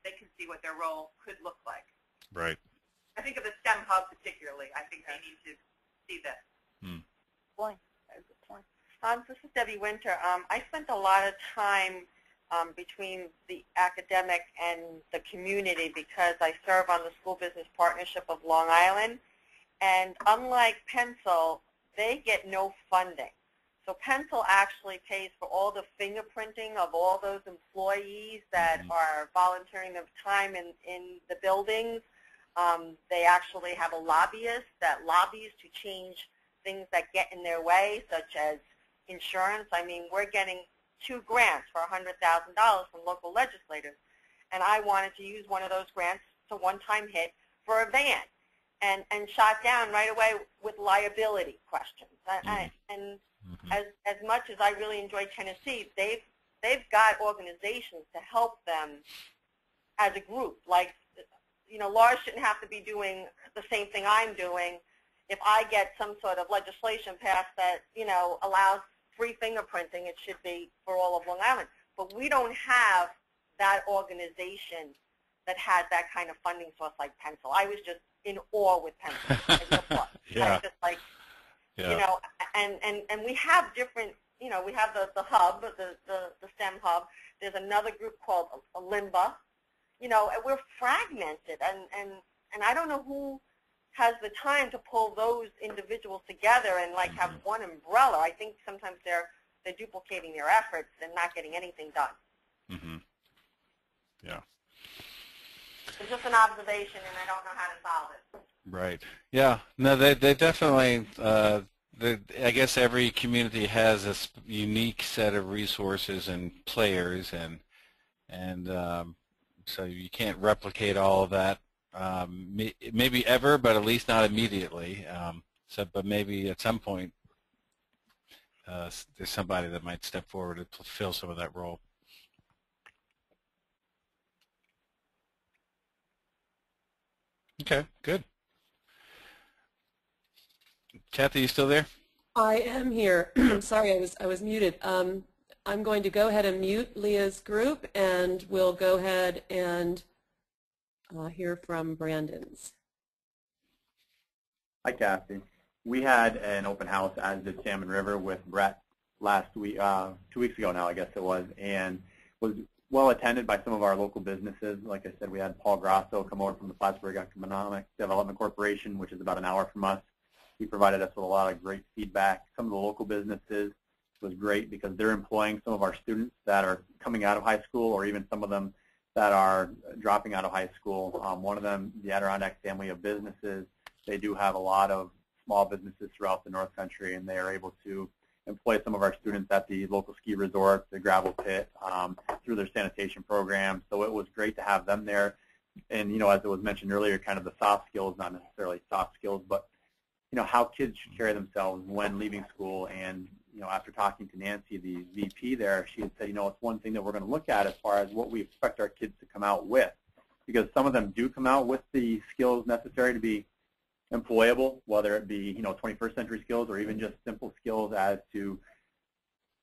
They can see what their role could look like. Right. I think of the STEM hub particularly. I think they need to see this. Point. That's a good point. Hans, this is Debbie Winter. I spent a lot of time between the academic and the community because I serve on the School Business Partnership of Long Island, And unlike Pencil, they get no funding. So Pencil actually pays for all the fingerprinting of all those employees that are volunteering their time in the buildings. They actually have a lobbyist that lobbies to change things that get in their way, such as insurance. I mean, we're getting 2 grants for $100,000 from local legislators, and I wanted to use one of those grants to one-time hit for a van, and shot down right away with liability questions. And as much as I really enjoy Tennessee, they've got organizations to help them as a group. Like, you know, Laura shouldn't have to be doing the same thing I'm doing. If I get some sort of legislation passed that, you know, allows free fingerprinting, it should be for all of Long Island. But we don't have that organization that has that kind of funding source like Pencil. I was just in awe with Pencil. Yeah. Just like, yeah. You know, and we have different, you know, we have the hub, the STEM hub. There's another group called Limba. You know, we're fragmented, and I don't know who has the time to pull those individuals together and like have one umbrella. I think sometimes they're duplicating their efforts and not getting anything done. Yeah. It's just an observation, and I don't know how to solve it. Right. Yeah. No, they definitely. I guess every community has a unique set of resources and players, and so you can't replicate all of that. Maybe ever, but at least not immediately. But maybe at some point, there's somebody that might step forward to fill some of that role. Okay, good. Kathy, you still there? I am here. I'm sorry, I was muted. I'm going to go ahead and mute Leah's group, and we'll go ahead and hear from Brandon's. Hi, Kathy. We had an open house, as did Salmon River, with Brett last week, 2 weeks ago now, I guess it was, and was well attended by some of our local businesses. Like I said, we had Paul Grasso come over from the Plattsburgh Economic Development Corporation, which is about an hour from us. He provided us with a lot of great feedback. Some of the local businesses was great because they're employing some of our students that are coming out of high school, or even some of them that are dropping out of high school. One of them, the Adirondack family of businesses, they do have a lot of small businesses throughout the North Country, and they are able to employ some of our students at the local ski resort, the gravel pit, through their sanitation program. So it was great to have them there. And, you know, as it was mentioned earlier, kind of the soft skills, not necessarily soft skills, but, you know, how kids should carry themselves when leaving school. And, you know, after talking to Nancy, the VP there, she had said, you know, it's one thing that we're going to look at as far as what we expect our kids to come out with. Because some of them do come out with the skills necessary to be employable, whether it be, you know, 21st century skills or even just simple skills as to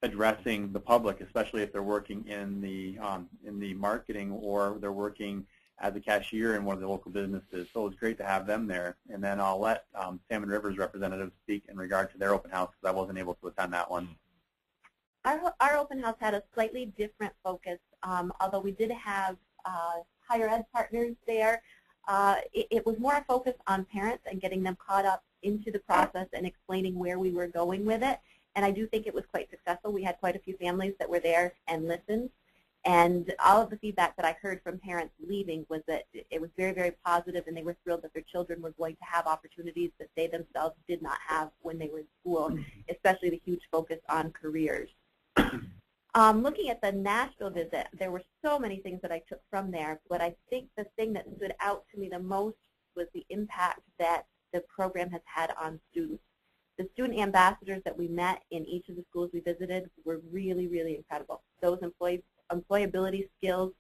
addressing the public, especially if they're working in the marketing, or they're working as a cashier in one of the local businesses. So it was great to have them there. And then I'll let Salmon River's representative speak in regard to their open house, because I wasn't able to attend that one. Our open house had a slightly different focus, although we did have higher ed partners there. It was more a focus on parents and getting them caught up into the process and explaining where we were going with it. And I do think it was quite successful. We had quite a few families that were there and listened. And all of the feedback that I heard from parents leaving was that it was very, very positive, and they were thrilled that their children were going to have opportunities that they themselves did not have when they were in school, especially the huge focus on careers. Looking at the Nashville visit, there were so many things that I took from there, but I think the thing that stood out to me the most was the impact that the program has had on students. The student ambassadors that we met in each of the schools we visited were really, really incredible. Those employability skills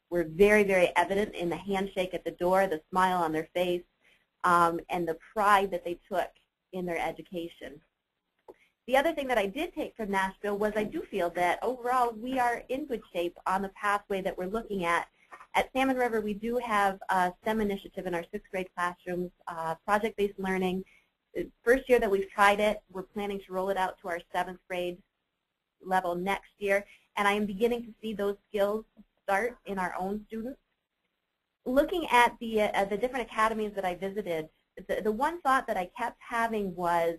were very, very evident in the handshake at the door, the smile on their face, and the pride that they took in their education. The other thing that I did take from Nashville was I do feel that overall we are in good shape on the pathway that we're looking at. At Salmon River, we do have a STEM initiative in our 6th grade classrooms, project-based learning. The first year that we've tried it, we're planning to roll it out to our 7th grade level next year, and I am beginning to see those skills start in our own students. Looking at the different academies that I visited, the one thought that I kept having was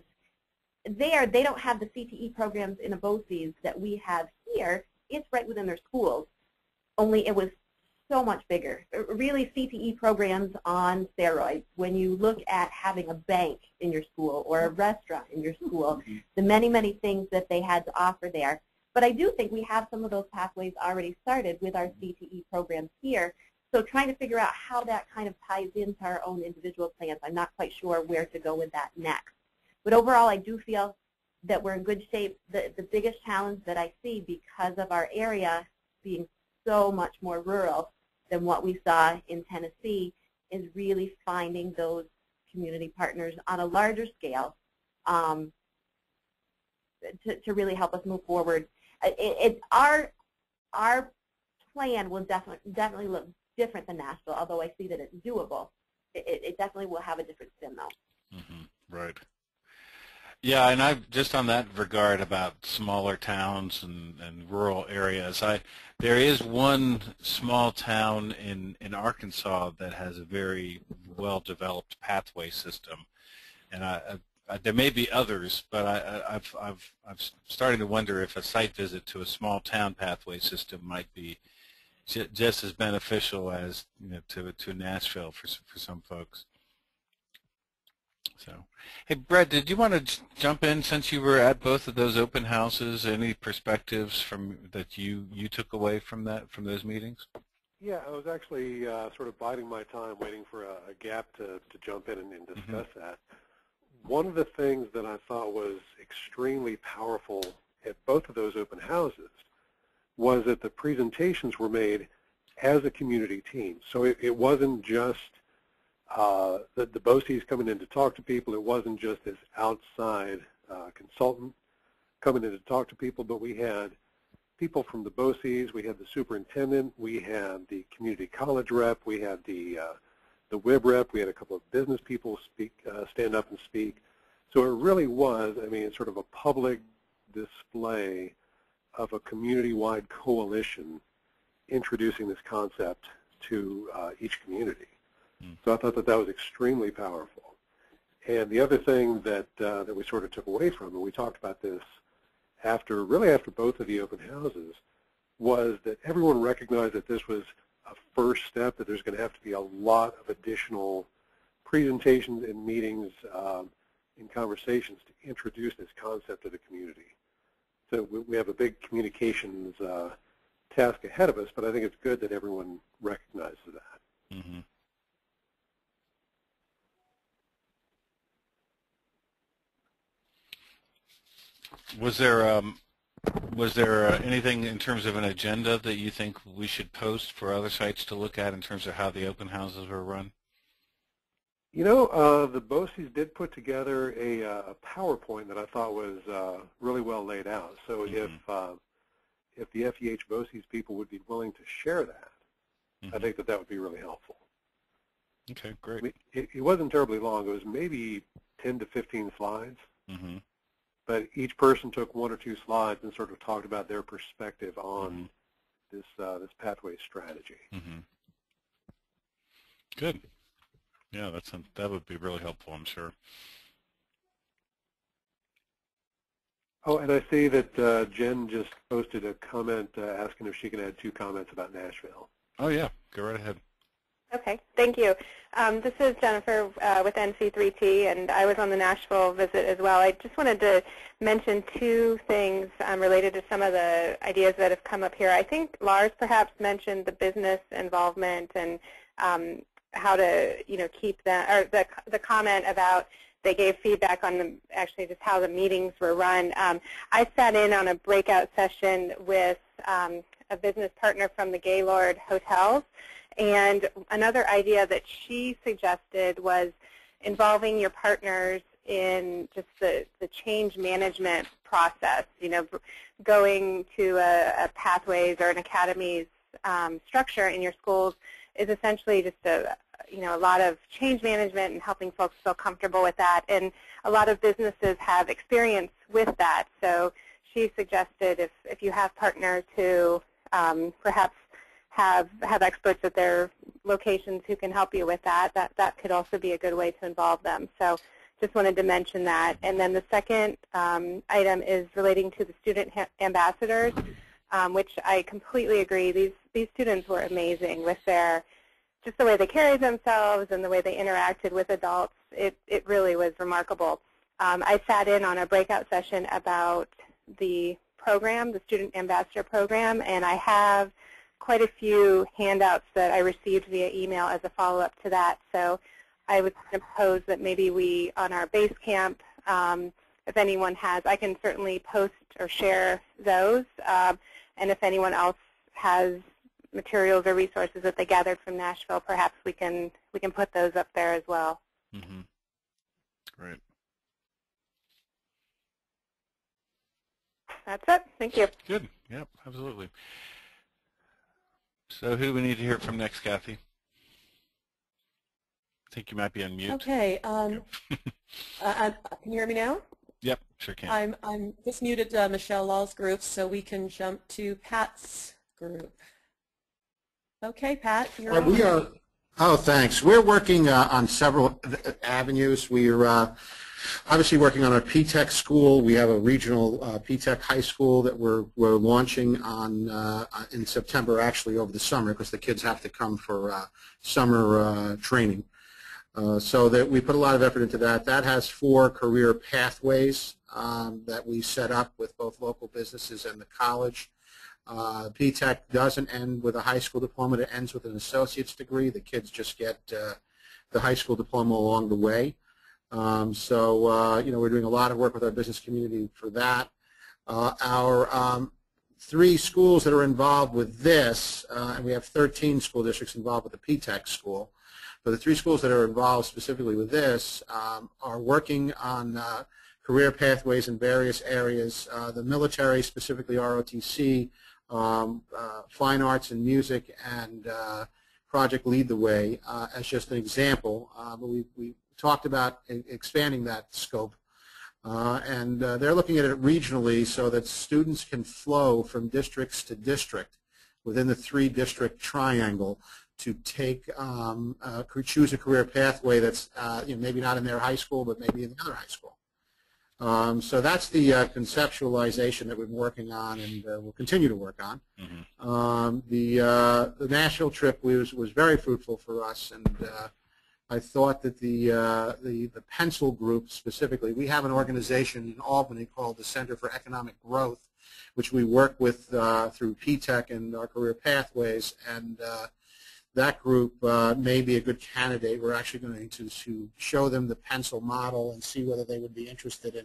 they don't have the CTE programs in a BOCES that we have here. It's right within their schools, only it was so much bigger. Really, CTE programs on steroids. When you look at having a bank in your school or a restaurant in your school, the many, many things that they had to offer there. But I do think we have some of those pathways already started with our CTE programs here. So trying to figure out how that kind of ties into our own individual plans, I'm not quite sure where to go with that next. But overall, I do feel that we're in good shape. The biggest challenge that I see, because of our area being so much more rural than what we saw in Tennessee, is really finding those community partners on a larger scale to really help us move forward. Our plan will definitely look different than Nashville, although I see that it's doable. It definitely will have a different spin, though. Mm-hmm. Right. Yeah, and I've just on that regard about smaller towns and rural areas. There is one small town in Arkansas that has a very well-developed pathway system, and there may be others, but I'm starting to wonder if a site visit to a small town pathway system might be just as beneficial as to Nashville for some folks. So, hey, Brett, did you want to jump in since you were at both of those open houses? Any perspectives that you took away from those meetings? Yeah, I was actually sort of biding my time, waiting for a gap to jump in and discuss that. One of the things that I thought was extremely powerful at both of those open houses was that the presentations were made as a community team. So it wasn't just the BOCES coming in to talk to people. It wasn't just this outside consultant coming in to talk to people, but we had people from the BOCES, we had the superintendent, we had the community college rep, we had the WIB rep, we had a couple of business people stand up and speak. So it really was, I mean, it's sort of a public display of a community-wide coalition introducing this concept to each community. So I thought that was extremely powerful. And the other thing that we sort of took away from, and we talked about this really after both of the open houses, was that everyone recognized that this was a first step, that there's going to have to be a lot of additional presentations and meetings and conversations to introduce this concept to the community. So we have a big communications task ahead of us, but I think it's good that everyone recognizes that. Mm-hmm. Was there anything in terms of an agenda that you think we should post for other sites to look at in terms of how the open houses were run? You know, the BOCES did put together a PowerPoint that I thought was really well laid out. So if the FEH BOCES people would be willing to share that, I think that would be really helpful. Okay, great. I mean, it wasn't terribly long. It was maybe 10 to 15 slides. But each person took one or two slides and sort of talked about their perspective on this pathway strategy. Good. Yeah, that would be really helpful, I'm sure. Oh, and I see that Jen just posted a comment asking if she can add 2 comments about Nashville. Oh, yeah. Go right ahead. Okay, thank you. This is Jennifer with NC3T, and I was on the Nashville visit as well. I just wanted to mention 2 things related to some of the ideas that have come up here. I think Lars perhaps mentioned the business involvement and how to, keep that, or the comment about they gave feedback on actually just how the meetings were run. I sat in on a breakout session with a business partner from the Gaylord Hotels. And another idea that she suggested was involving your partners in just the change management process, going to a pathways or an academies structure in your schools is essentially just a lot of change management and helping folks feel comfortable with that. And a lot of businesses have experience with that. So she suggested if you have partners who perhaps have experts at their locations who can help you with that. That could also be a good way to involve them. So just wanted to mention that. And then the second item is relating to the student ambassadors, which I completely agree. These students were amazing with just the way they carried themselves and the way they interacted with adults. It really was remarkable. I sat in on a breakout session about the program, the Student Ambassador Program, and I have quite a few handouts that I received via email as a follow-up to that. So I would propose that maybe we, on our base camp, if anyone has, I can certainly post or share those. And if anyone else has materials or resources that they gathered from Nashville, perhaps we can put those up there as well. Mm-hmm. Great. That's it. Thank you. Good. Yep, absolutely. So who do we need to hear from next, Kathy? I think you might be on mute. Okay. Can you hear me now? Yep, sure can. I'm just muted Michelle Law's group, so we can jump to Pat's group. Okay, Pat, you're on. We are. Oh, thanks. We're working on several avenues. We're obviously working on our P-Tech school. We have a regional P-Tech high school that we're launching on in September, actually over the summer, because the kids have to come for summer training. So that we put a lot of effort into that. That has 4 career pathways that we set up with both local businesses and the college. P-Tech doesn't end with a high school diploma. It ends with an associate's degree. The kids just get the high school diploma along the way. So we're doing a lot of work with our business community for that. Our 3 schools that are involved with this, and we have 13 school districts involved with the P-Tech school. But the 3 schools that are involved specifically with this are working on career pathways in various areas. The military, specifically ROTC, fine arts and music, and Project Lead the Way as just an example. But we talked about expanding that scope. And they're looking at it regionally so that students can flow from districts to district within the 3-district triangle to take choose a career pathway that's maybe not in their high school, but maybe in the other high school. So that's the conceptualization that we've been working on, and we'll continue to work on. Mm-hmm. The Nashville trip was very fruitful for us, and I thought that the Pencil group specifically, we have an organization in Albany called the Center for Economic Growth, which we work with through P-Tech and our career pathways, and that group may be a good candidate. We're actually going to show them the Pencil model and see whether they would be interested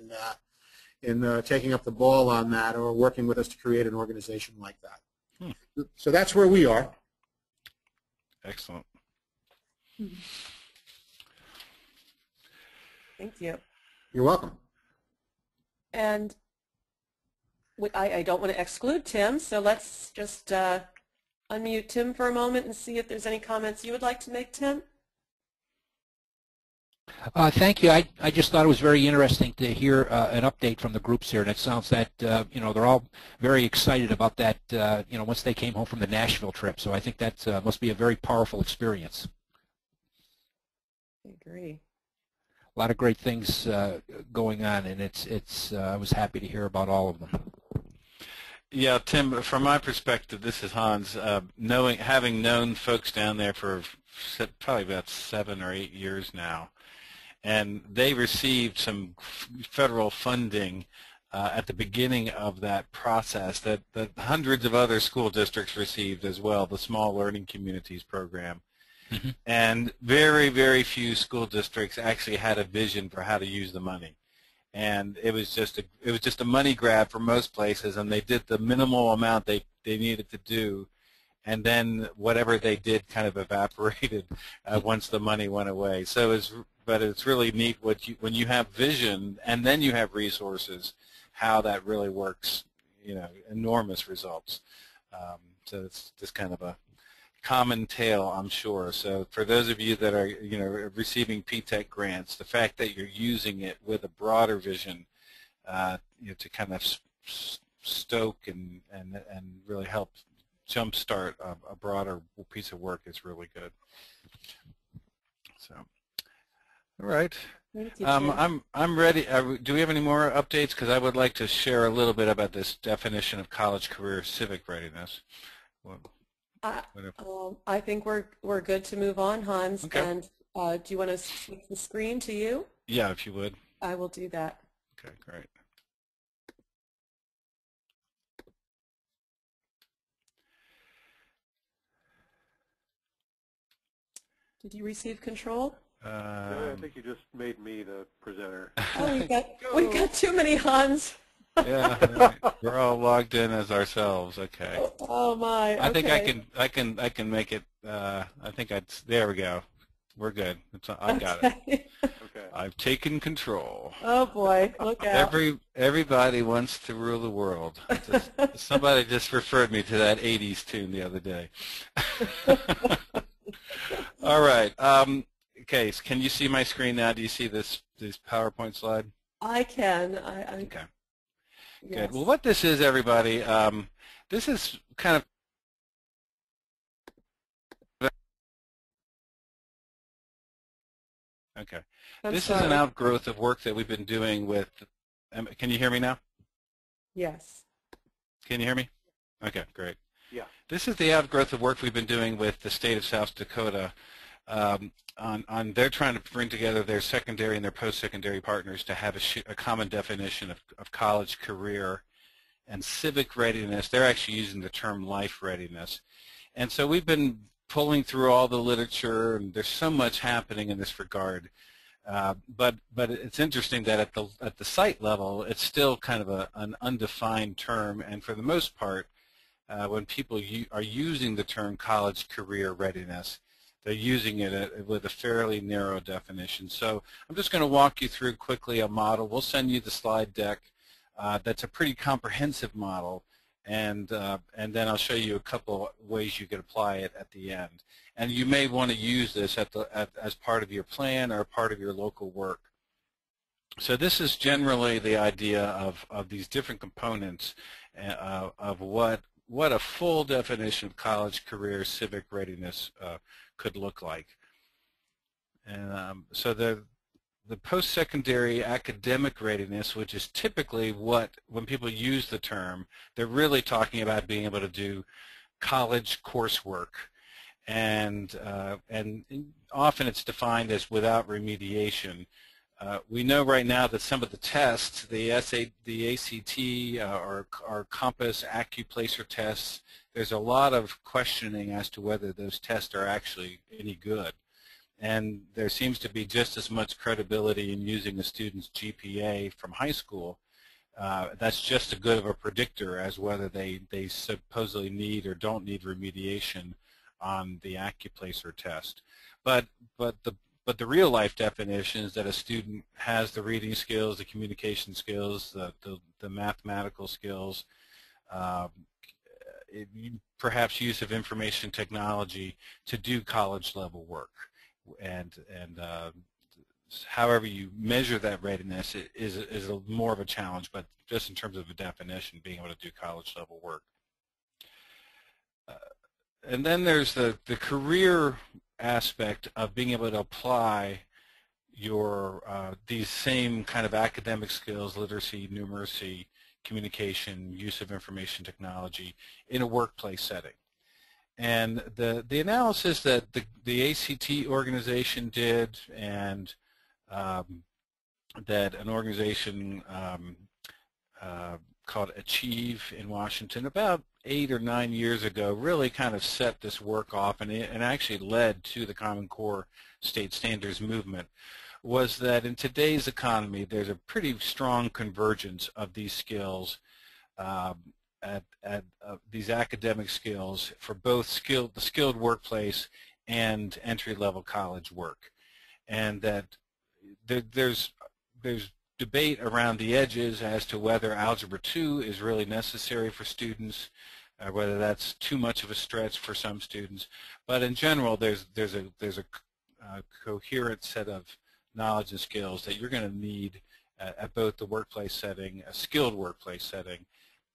in taking up the ball on that or working with us to create an organization like that. So that's where we are. Excellent. Thank you. You're welcome. And I don't want to exclude Tim, so let's just unmute Tim for a moment and see if there's any comments you would like to make, Tim. Thank you. I just thought it was very interesting to hear an update from the groups here, and it sounds that they're all very excited about that. Once they came home from the Nashville trip, so I think that must be a very powerful experience. I agree. A lot of great things going on, and I was happy to hear about all of them. Yeah, Tim, from my perspective, this is Hans, having known folks down there for probably about 7 or 8 years now, and they received some federal funding at the beginning of that process that hundreds of other school districts received as well, the Small Learning Communities program. Mm-hmm. And very, very few school districts actually had a vision for how to use the money. And it was just a money grab for most places, and they did the minimal amount they needed to do, and then whatever they did kind of evaporated once the money went away. So it's really neat when you have vision and then you have resources, how that really works. Enormous results. So it's just kind of a common tale, I'm sure. So for those of you that are receiving P-Tech grants, the fact that you're using it with a broader vision to kind of stoke and really help jumpstart a broader piece of work is really good. So, all right. Thank you, I'm ready. Do we have any more updates? Because I would like to share a little bit about this definition of college career civic readiness. I think we're good to move on, Hans. Okay. And do you want to switch the screen to you? Yeah, if you would. I will do that. Okay, great. Did you receive control? I think you just made me the presenter. Oh, we've got too many Hans. Yeah, right. We're all logged in as ourselves. Okay. Oh my. I think okay. I can make it. I think there we go. We're good. I got it. Okay. I've taken control. Oh boy, look out. Everybody wants to rule the world. Somebody just referred me to that 80s tune the other day. All right. Okay, so can you see my screen now? Do you see this PowerPoint slide? I can. Okay. Yes. Good. Well, what this is, everybody, this is kind of okay. This is an outgrowth of work that we've been doing with. Can you hear me now? Yes. Can you hear me? Okay, great. Yeah. This is the outgrowth of work we've been doing with the state of South Dakota. They're trying to bring together their secondary and their post-secondary partners to have a common definition of college career and civic readiness. They're actually using the term life readiness. And so we've been pulling through all the literature, and there's so much happening in this regard. But it's interesting that at the site level, it's still kind of an undefined term, and for the most part, when people are using the term college career readiness, they're using it with a fairly narrow definition. So I'm just going to walk you through quickly a model. We'll send you the slide deck. That's a pretty comprehensive model, and then I'll show you a couple ways you could apply it at the end. And you may want to use this as part of your plan or part of your local work. So this is generally the idea of these different components of what a full definition of college career civic readiness could look like. And so the post-secondary academic readiness, which is typically when people use the term, they're really talking about being able to do college coursework. And often it's defined as without remediation. We know right now that some of the tests, the ACT or Compass AccuPlacer tests, there's a lot of questioning as to whether those tests are actually any good. And there seems to be just as much credibility in using a student's GPA from high school. That's just as good of a predictor as whether they supposedly need or don't need remediation on the AccuPlacer test. But the real life definition is that a student has the reading skills, the communication skills, the mathematical skills, perhaps use of information technology to do college level work. And however you measure that readiness is more of a challenge, but just in terms of a definition, being able to do college level work. And then there's the career aspect of being able to apply your these same kind of academic skills, literacy, numeracy, communication, use of information technology in a workplace setting. And the analysis that the ACT organization did, and that an organization called Achieve in Washington about 8 or 9 years ago really kind of set this work off, and actually led to the Common Core state standards movement, was that in today's economy there's a pretty strong convergence of these skills, these academic skills for both the skilled workplace and entry-level college work, and that there's debate around the edges as to whether Algebra 2 is really necessary for students, whether that's too much of a stretch for some students. But in general, there's a coherent set of knowledge and skills that you're going to need at both the workplace setting, a skilled workplace setting,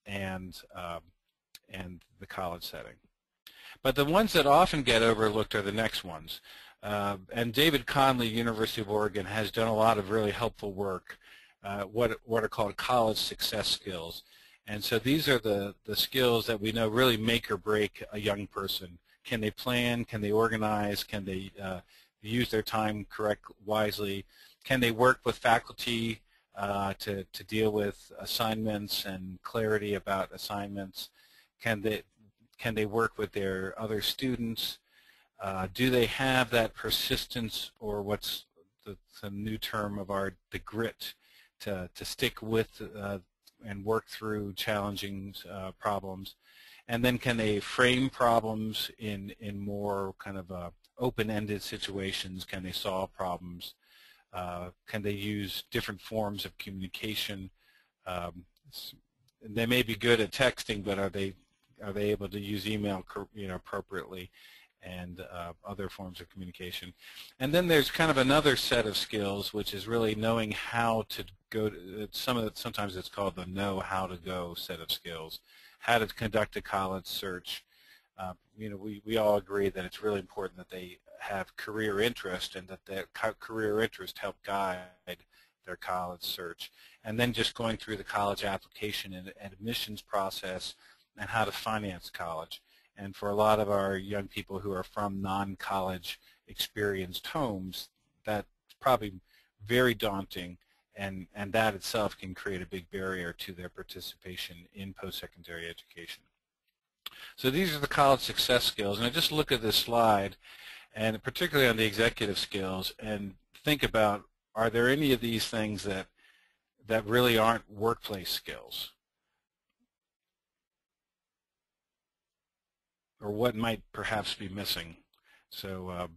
and the college setting. But the ones that often get overlooked are the next ones. And David Conley, University of Oregon, has done a lot of really helpful work, what are called college success skills. And so these are the skills that we know really make or break a young person. Can they plan? Can they organize? Can they use their time wisely? Can they work with faculty to deal with assignments and clarity about assignments? Can they work with their other students? Do they have that persistence, or what's the new term of the grit to stick with and work through challenging problems? And then can they frame problems in more kind of open-ended situations? Can they solve problems? Can they use different forms of communication? They may be good at texting, but are they able to use email appropriately, and other forms of communication? And then there's kind of another set of skills, which is really knowing how to go to, sometimes it's called the know how to go set of skills. How to conduct a college search. We all agree that it's really important that they have career interest, and that career interest help guide their college search. And then just going through the college application and admissions process, and how to finance college. And for a lot of our young people who are from non-college experienced homes, that's probably very daunting, and that itself can create a big barrier to their participation in post-secondary education. So these are the college success skills, and I just look at this slide, and particularly on the executive skills, and think about, are there any of these things that really aren't workplace skills? Or what might perhaps be missing? So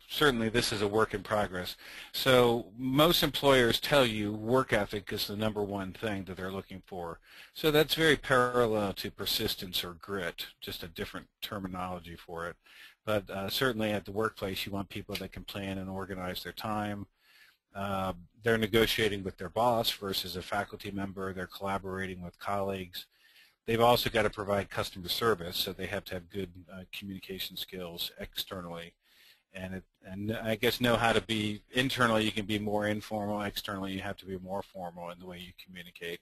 certainly this is a work in progress. So most employers tell you work ethic is the #1 thing that they're looking for. So that's very parallel to persistence or grit, just a different terminology for it. But certainly at the workplace, you want people that can plan and organize their time. They're negotiating with their boss versus a faculty member. They're collaborating with colleagues. They've also got to provide customer service, so they have to have good communication skills externally. And I guess know how to be internally. You can be more informal. Externally, you have to be more formal in the way you communicate.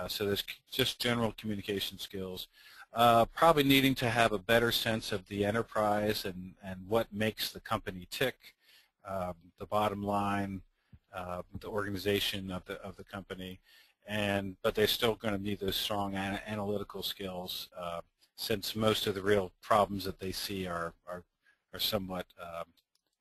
So there's just general communication skills. Probably needing to have a better sense of the enterprise and what makes the company tick, the bottom line, the organization of the company. But they're still going to need those strong analytical skills, since most of the real problems that they see are somewhat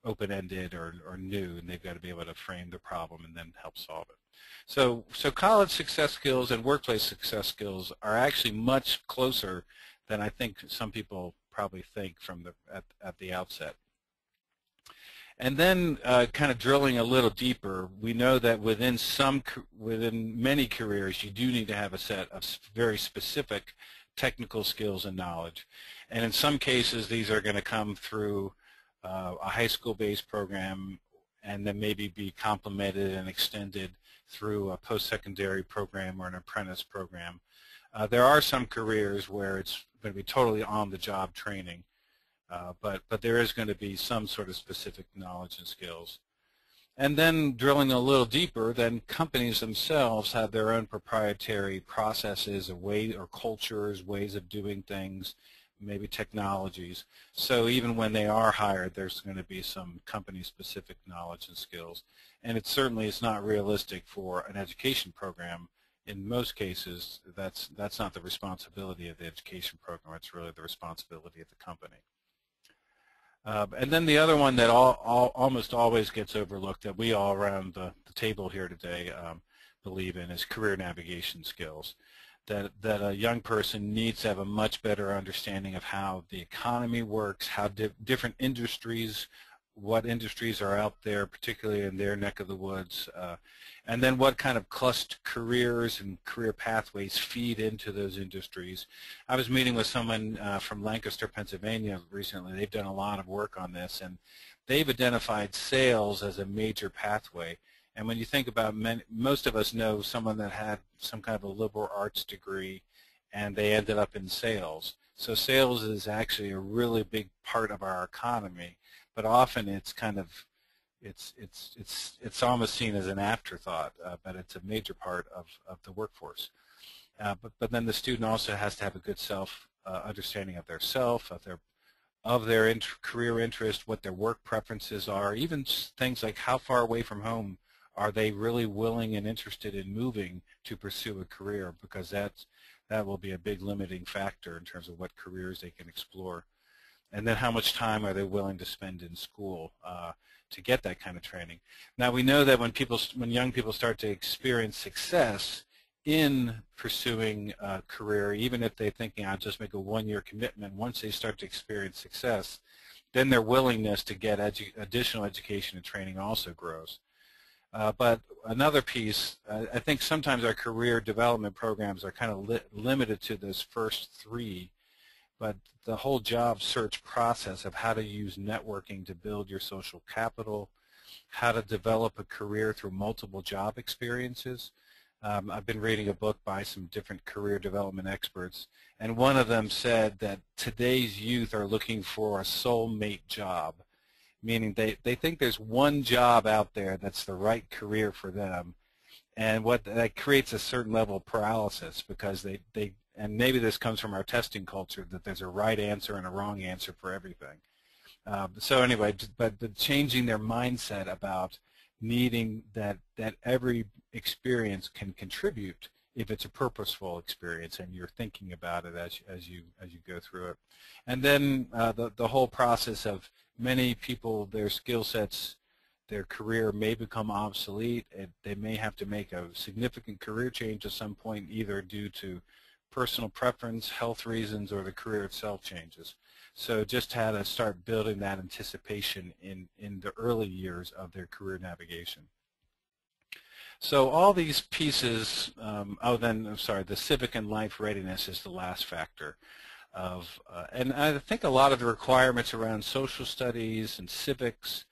open-ended or new, and they've got to be able to frame the problem and then help solve it. So college success skills and workplace success skills are actually much closer than I think some people probably think at the outset. And then kind of drilling a little deeper, we know that within many careers, you do need to have a set of very specific technical skills and knowledge. And in some cases, these are going to come through a high school-based program, and then maybe be complemented and extended through a post-secondary program or an apprentice program. There are some careers where it's going to be totally on-the-job training. But there is going to be some sort of specific knowledge and skills. And then drilling a little deeper, then companies themselves have their own proprietary processes or cultures, ways of doing things, maybe technologies. So even when they are hired, there's going to be some company-specific knowledge and skills. And it certainly is not realistic for an education program. In most cases, that's not the responsibility of the education program. It's really the responsibility of the company. And then the other one that almost always gets overlooked, that we all around the table here today believe in, is career navigation skills. That a young person needs to have a much better understanding of how the economy works, how different industries, what industries are out there, particularly in their neck of the woods, and then what kind of cluster careers and career pathways feed into those industries. I was meeting with someone from Lancaster, Pennsylvania recently. They've done a lot of work on this, and they've identified sales as a major pathway. And when you think about most of us know someone that had some kind of a liberal arts degree and they ended up in sales. So sales is actually a really big part of our economy, but often it's kind of it's almost seen as an afterthought, but it's a major part of the workforce. But then the student also has to have a good understanding of their self, of their career interest, what their work preferences are, even things like how far away from home are they really willing and interested in moving to pursue a career, because that will be a big limiting factor in terms of what careers they can explore. And then how much time are they willing to spend in school to get that kind of training. Now we know that when young people start to experience success in pursuing a career, even if they're thinking I'll just make a one-year commitment, once they start to experience success, then their willingness to get additional education and training also grows. But another piece, I think sometimes our career development programs are kind of limited to those first three, but the whole job search process of how to use networking to build your social capital, how to develop a career through multiple job experiences. I've been reading a book by some different career development experts, and one of them said that today's youth are looking for a soulmate job, meaning they think there's one job out there that's the right career for them, and that creates a certain level of paralysis, because and maybe this comes from our testing culture, that there's a right answer and a wrong answer for everything. So anyway, but changing their mindset about needing that every experience can contribute if it's a purposeful experience and you're thinking about it as you go through it. And then the whole process of many people, their skill sets, their career may become obsolete. They may have to make a significant career change at some point, either due to personal preference, health reasons, or the career itself changes. So just how to start building that anticipation in the early years of their career navigation. So all these pieces, the civic and life readiness is the last factor and I think a lot of the requirements around social studies and civics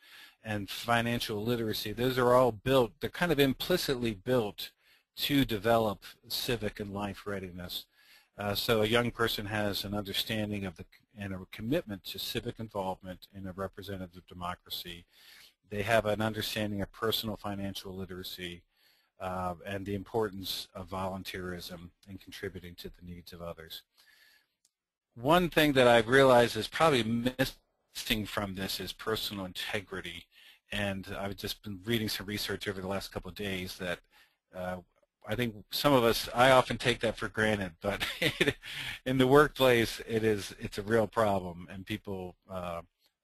and financial literacy, those are all built, they're kind of implicitly built to develop civic and life readiness. So a young person has an understanding of and a commitment to civic involvement in a representative democracy. They have an understanding of personal financial literacy and the importance of volunteerism and contributing to the needs of others. One thing that I've realized is probably missing from this is personal integrity. And I've just been reading some research over the last couple of days that I think some of us, I often take that for granted, but in the workplace it's a real problem, and people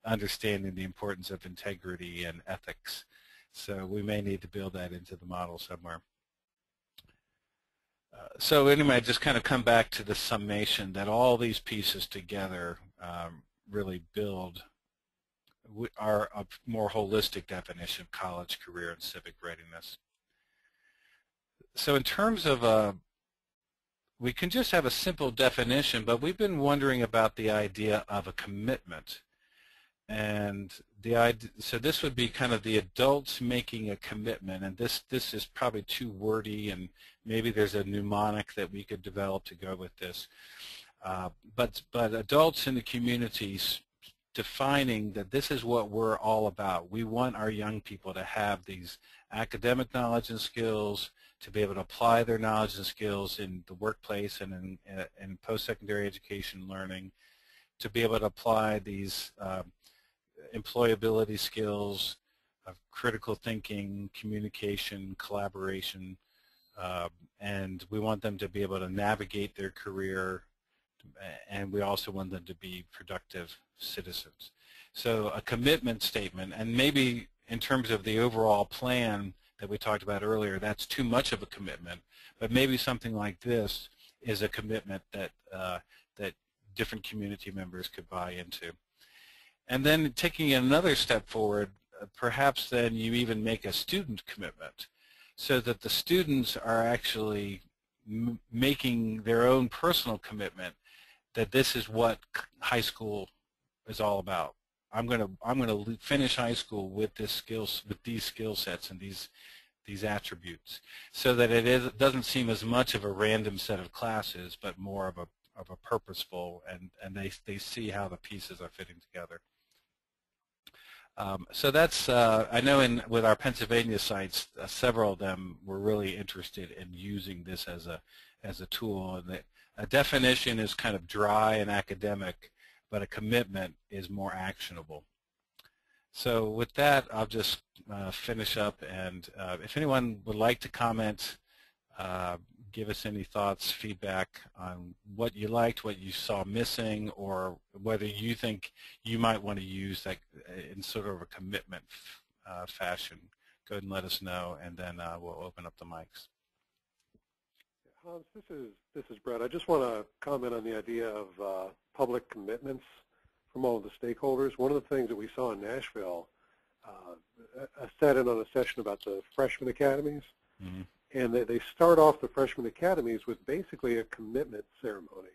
understanding the importance of integrity and ethics. So we may need to build that into the model somewhere. So anyway, I just kind of come back to the summation that all these pieces together really build a more holistic definition of college, career, and civic readiness. So in terms of, we can just have a simple definition, but we've been wondering about the idea of a commitment. And so this would be kind of the adults making a commitment, and this is probably too wordy, and maybe there's a mnemonic that we could develop to go with this. But adults in the communities defining that this is what we're all about. We want our young people to have these academic knowledge and skills, to be able to apply their knowledge and skills in the workplace and in post-secondary education learning, to be able to apply these employability skills of critical thinking, communication, collaboration, and we want them to be able to navigate their career, and we also want them to be productive citizens. So a commitment statement, and maybe in terms of the overall plan that we talked about earlier, that's too much of a commitment, but maybe something like this is a commitment that that different community members could buy into. And then taking it another step forward, perhaps then you even make a student commitment, so that the students are actually making their own personal commitment that this is what high school is all about. I'm going to finish high school with these skill sets and these attributes, so that it doesn't seem as much of a random set of classes, but more of a purposeful, and they see how the pieces are fitting together. So that's, I know with our Pennsylvania sites, several of them were really interested in using this as a tool. And a definition is kind of dry and academic, but a commitment is more actionable. So with that, I'll just finish up, and if anyone would like to comment, give us any thoughts, feedback on what you liked, what you saw missing, or whether you think you might want to use that in sort of a commitment fashion. Go ahead and let us know, and then we'll open up the mics. Hans, this is Brett. I just want to comment on the idea of public commitments from all of the stakeholders. One of the things that we saw in Nashville, I sat in on a session about the freshman academies. Mm-hmm. And they start off the freshman academies with basically a commitment ceremony.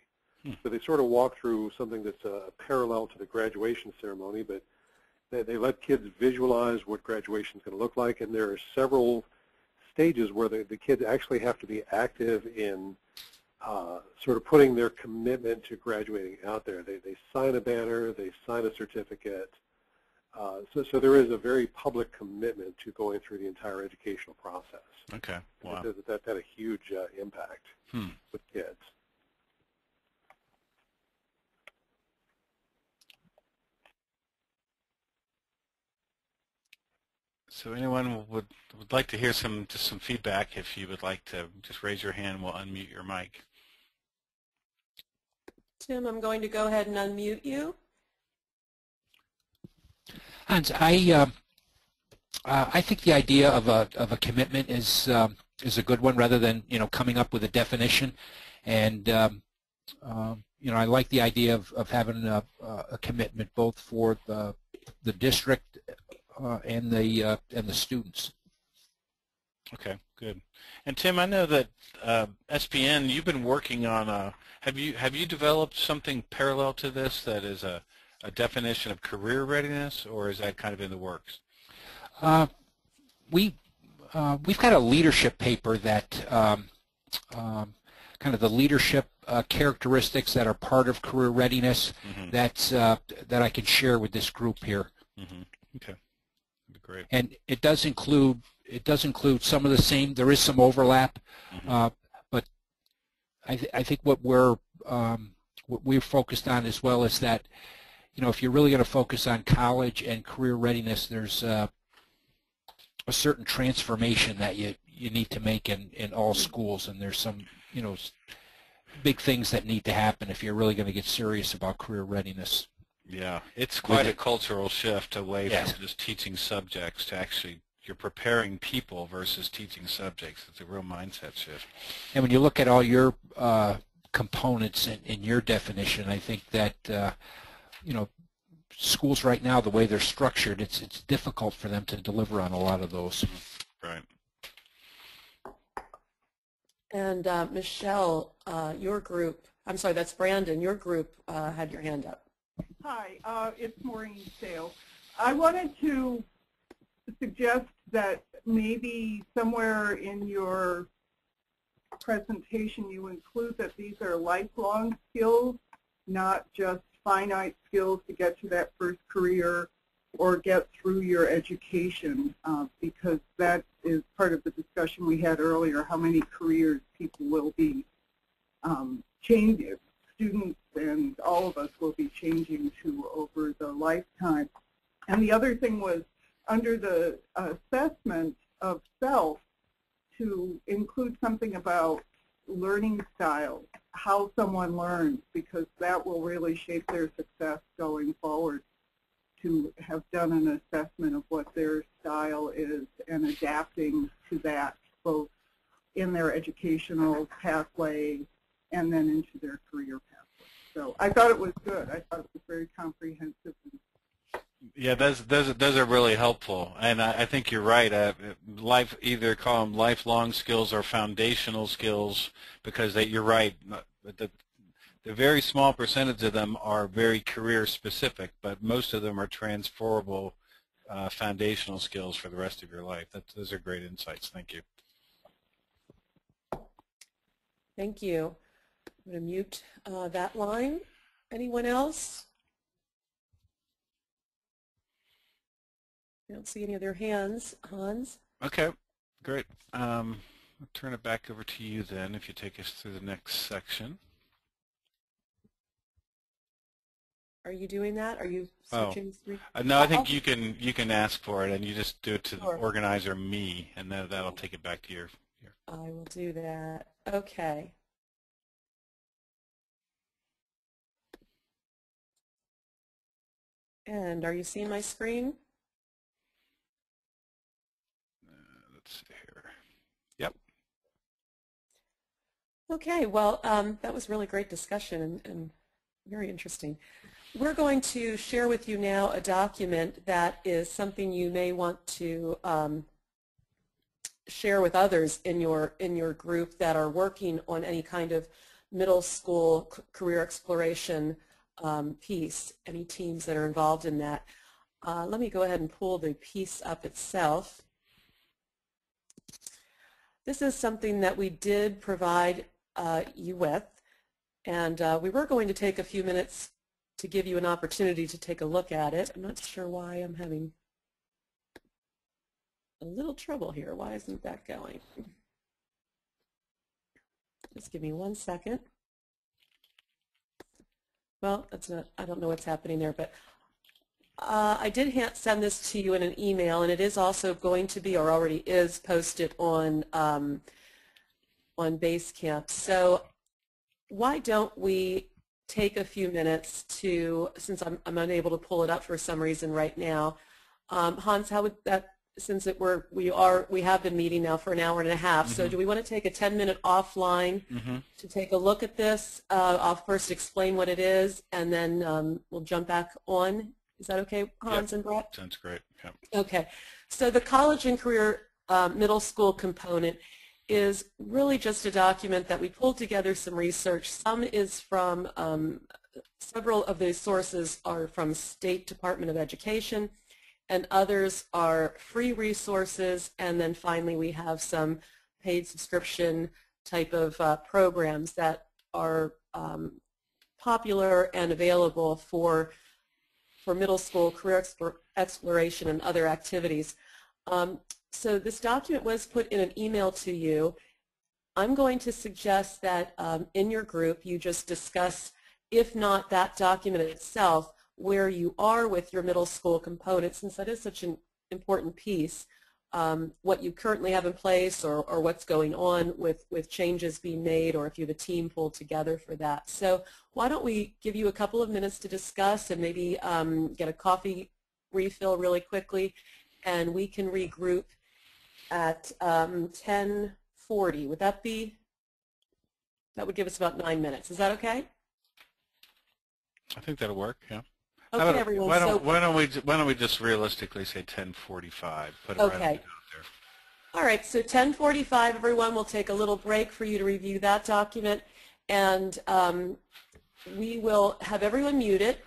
So they sort of walk through something that's parallel to the graduation ceremony, but they let kids visualize what graduation is going to look like, and there are several stages where the kids actually have to be active in sort of putting their commitment to graduating out there. They sign a banner, they sign a certificate. So there is a very public commitment to going through the entire educational process. Okay, wow. That had a huge impact with kids. So anyone would like to hear some feedback? If you would like to, just raise your hand. We'll unmute your mic. Tim, I'm going to go ahead and unmute you. Hans, I think the idea of a commitment is a good one, rather than coming up with a definition. And I like the idea of having a commitment both for the district and the students. Okay, good. And Tim, I know that SPN, you've been working on have you developed something parallel to this that is a definition of career readiness, or is that kind of in the works? We've got a leadership paper that kind of the leadership characteristics that are part of career readiness. Mm-hmm. that I can share with this group here. Mm-hmm. Okay, that'd be great. And it does include some of the same. There is some overlap, mm-hmm. But I think what we're focused on as well is that if you're really going to focus on college and career readiness, there's a certain transformation that you need to make in all schools, and there's some big things that need to happen if you're really going to get serious about career readiness. Yeah, it's quite a cultural shift away from just teaching subjects to actually you're preparing people versus teaching subjects. It's a real mindset shift. And when you look at all your components in your definition, I think that schools right now, the way they're structured, it's difficult for them to deliver on a lot of those. Right. And Michelle, your group, I'm sorry, that's Brandon, your group had your hand up. Hi, it's Maureen Sale. I wanted to suggest that maybe somewhere in your presentation you include that these are lifelong skills, not just finite skills to get to that first career or get through your education, because that is part of the discussion we had earlier, how many careers people will be changing, students and all of us will be changing to over the lifetime. And the other thing was under the assessment of self to include something about learning styles, how someone learns, because that will really shape their success going forward, to have done an assessment of what their style is and adapting to that both in their educational pathway and then into their career pathway. So I thought it was good. I thought it was very comprehensive. Yeah, those are really helpful, and I think you're right. Either call them lifelong skills or foundational skills, because you're right. The very small percentage of them are very career specific, but most of them are transferable foundational skills for the rest of your life. Those are great insights. Thank you. Thank you. I'm going to mute that line. Anyone else? I don't see any other hands. Hans? Okay, great. I'll turn it back over to you then if you take us through the next section. Are you doing that? Are you searching through? No, I think you can ask for it, and you just do it to Sure. the organizer me, and then that'll take it back to your. I will do that. Okay. And are you seeing my screen? Let's see here. Yep. Okay, well, that was really great discussion and very interesting. We're going to share with you now a document that is something you may want to share with others in your group that are working on any kind of middle school career exploration piece, any teams that are involved in that. Let me go ahead and pull the piece up itself. This is something that we did provide you with, and we were going to take a few minutes to give you an opportunity to take a look at it. I'm not sure why I'm having a little trouble here. Why isn't that going? Just give me 1 second. Well, that's not, I don't know what's happening there, but I did send this to you in an email, and it is also going to be, or already is, posted on Basecamp. So why don't we take a few minutes to, since I'm unable to pull it up for some reason right now. Hans, how would that, since we have been meeting now for an hour and a half, so do we want to take a 10-minute offline to take a look at this? I'll first explain what it is, and then we'll jump back on. Is that okay, Hans and Brett? Sounds great. Yep. Okay. So the college and career middle school component is really just a document that we pulled together some research. Some is from, several of these sources are from State Department of Education, and others are free resources, and then finally we have some paid subscription type of programs that are popular and available for middle school career exploration and other activities. So this document was put in an email to you. I'm going to suggest that in your group you just discuss, if not that document itself, where you are with your middle school component, since that is such an important piece, what you currently have in place, or what's going on with changes being made, or if you have a team pulled together for that. So why don't we give you a couple of minutes to discuss and maybe get a coffee refill really quickly, and we can regroup at 10:40. Would that would give us about 9 minutes. Is that okay? I think that'll work. Yeah. Okay, everyone. Why don't we just realistically say 10:45? Put it right out there. All right. So 10:45, everyone. We'll take a little break for you to review that document, and we will have everyone muted,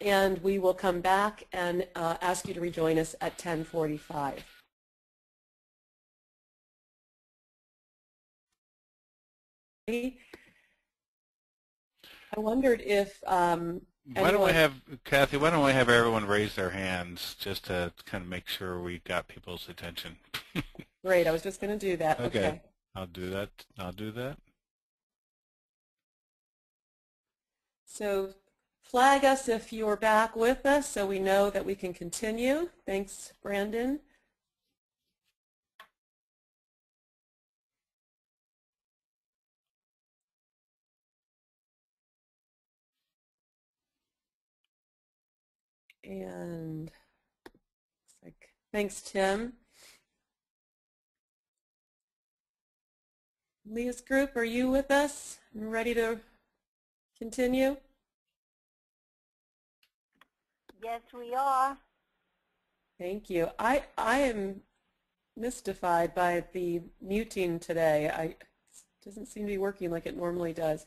and we will come back and ask you to rejoin us at 10:45. I wondered if why don't we have, Kathy, why don't we have everyone raise their hands just to kind of make sure we got people's attention? Great. I was just going to do that. Okay. I'll do that. I'll do that. So flag us if you're back with us so we know that we can continue. Thanks, Brandon. And thanks, Tim. Leah's group, are you with us? Ready to continue? Yes, we are. Thank you. I am mystified by the muting today. It doesn't seem to be working like it normally does.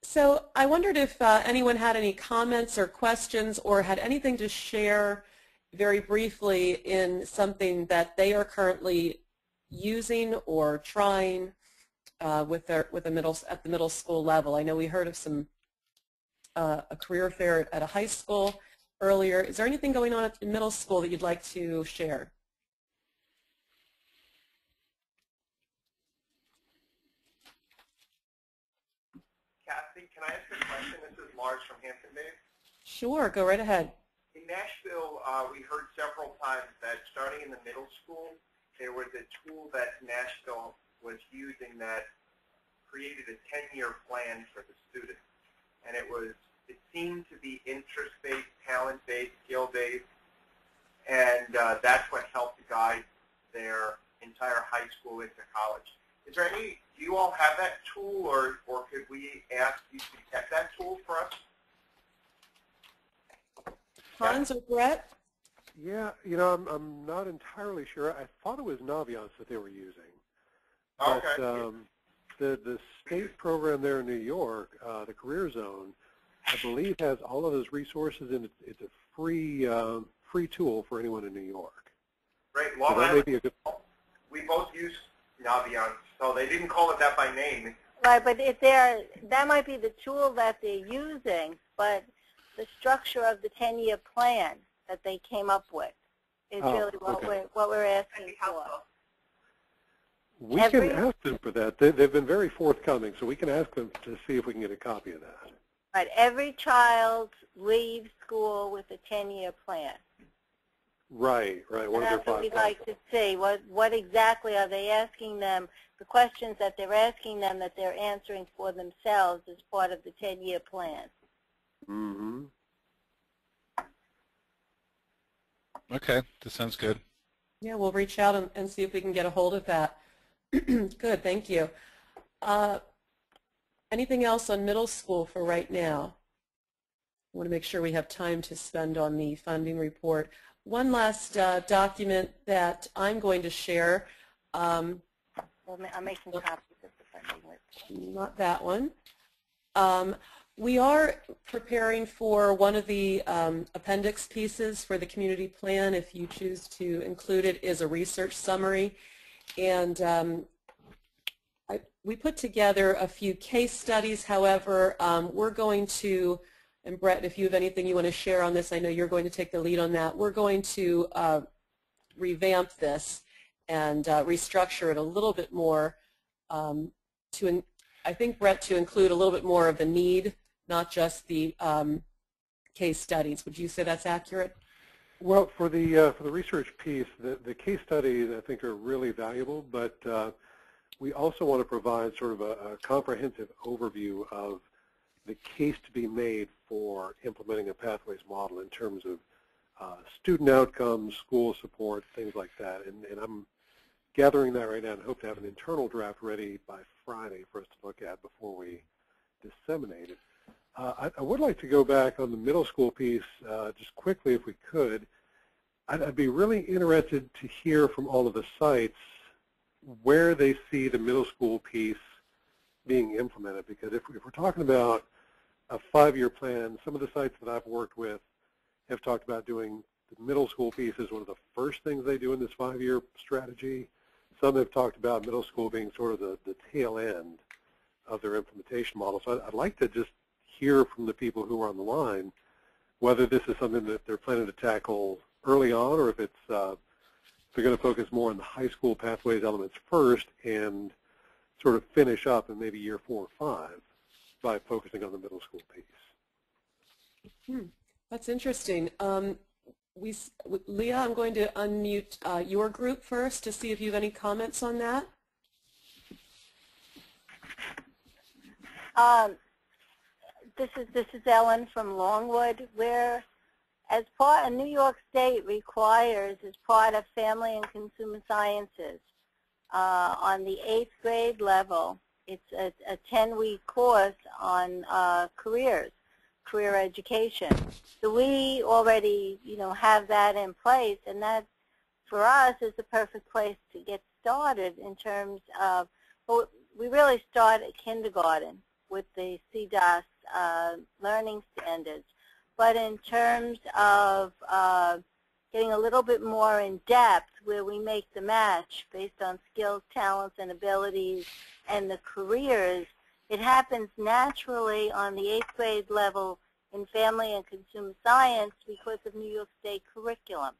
So I wondered if anyone had any comments or questions or had anything to share very briefly in something that they are currently using or trying with the middle school level. I know we heard of some a career fair at a high school earlier. Is there anything going on in middle school that you'd like to share? Kathy, can I ask a question? This is Lars from Hampton Bays. Sure, go right ahead. In Nashville, we heard several times that starting in the middle school, there was a tool that Nashville was using that created a 10-year plan for the students. And it seemed to be interest-based, talent-based, skill-based, and that's what helped guide their entire high school into college. Is there any, do you all have that tool, or could we ask you to get that tool for us? Hans or Brett? Yeah, you know, I'm not entirely sure. I thought it was Naviance that they were using. But, Okay. The state program there in New York, the Career Zone, I believe has all of those resources, and it's a free tool for anyone in New York. Great. Long Island, we both use Naviance, so they didn't call it that by name. Right, but that might be the tool that they're using, but the structure of the 10-year plan that they came up with is really what we're asking for. We can ask them for that. They've been very forthcoming, so we can ask them to see if we can get a copy of that. Right, every child leaves school with a 10-year plan. Right. One of their 5 That's what we'd like to see. What exactly are they asking them? The questions that they're asking them that they're answering for themselves as part of the 10-year plan. Mm-hmm. Okay, that sounds good. Yeah, we'll reach out and see if we can get a hold of that. Good, thank you. Anything else on middle school for right now? I want to make sure we have time to spend on the funding report. One last document that I'm going to share. Well, I'm making copies of the funding report. Not that one. We are preparing for one of the appendix pieces for the community plan. If you choose to include it, is a research summary. And we put together a few case studies. However, we're going to, and Brett, if you have anything you want to share on this, I know you're going to take the lead on that. We're going to revamp this and restructure it a little bit more I think, Brett, to include a little bit more of the need, not just the case studies. Would you say that's accurate? Well, for the research piece, the case studies I think are really valuable, but we also want to provide sort of a comprehensive overview of the case to be made for implementing a pathways model in terms of student outcomes, school support, things like that. And I'm gathering that right now and hope to have an internal draft ready by Friday for us to look at before we disseminate it. I would like to go back on the middle school piece just quickly if we could. I'd be really interested to hear from all of the sites where they see the middle school piece being implemented, because if we're talking about a 5-year plan, some of the sites that I've worked with have talked about doing the middle school piece as one of the first things they do in this 5-year strategy. Some have talked about middle school being sort of the tail end of their implementation model. So I'd like to just hear from the people who are on the line whether this is something that they're planning to tackle early on, or if it's they're going to focus more on the high school pathways elements first and sort of finish up in maybe year 4 or 5 by focusing on the middle school piece. That's interesting. Leah, I'm going to unmute your group first to see if you have any comments on that. This is Ellen from Longwood, where as part of New York State requires as part of family and consumer sciences on the 8th grade level, it's a 10-week course on career education. So we already, have that in place, and that, for us, is the perfect place to get started in terms of, well, we really start at kindergarten with the CDOS learning standards. But in terms of getting a little bit more in depth where we make the match based on skills, talents, and abilities and the careers, it happens naturally on the 8th grade level in family and consumer science because of New York State curriculum.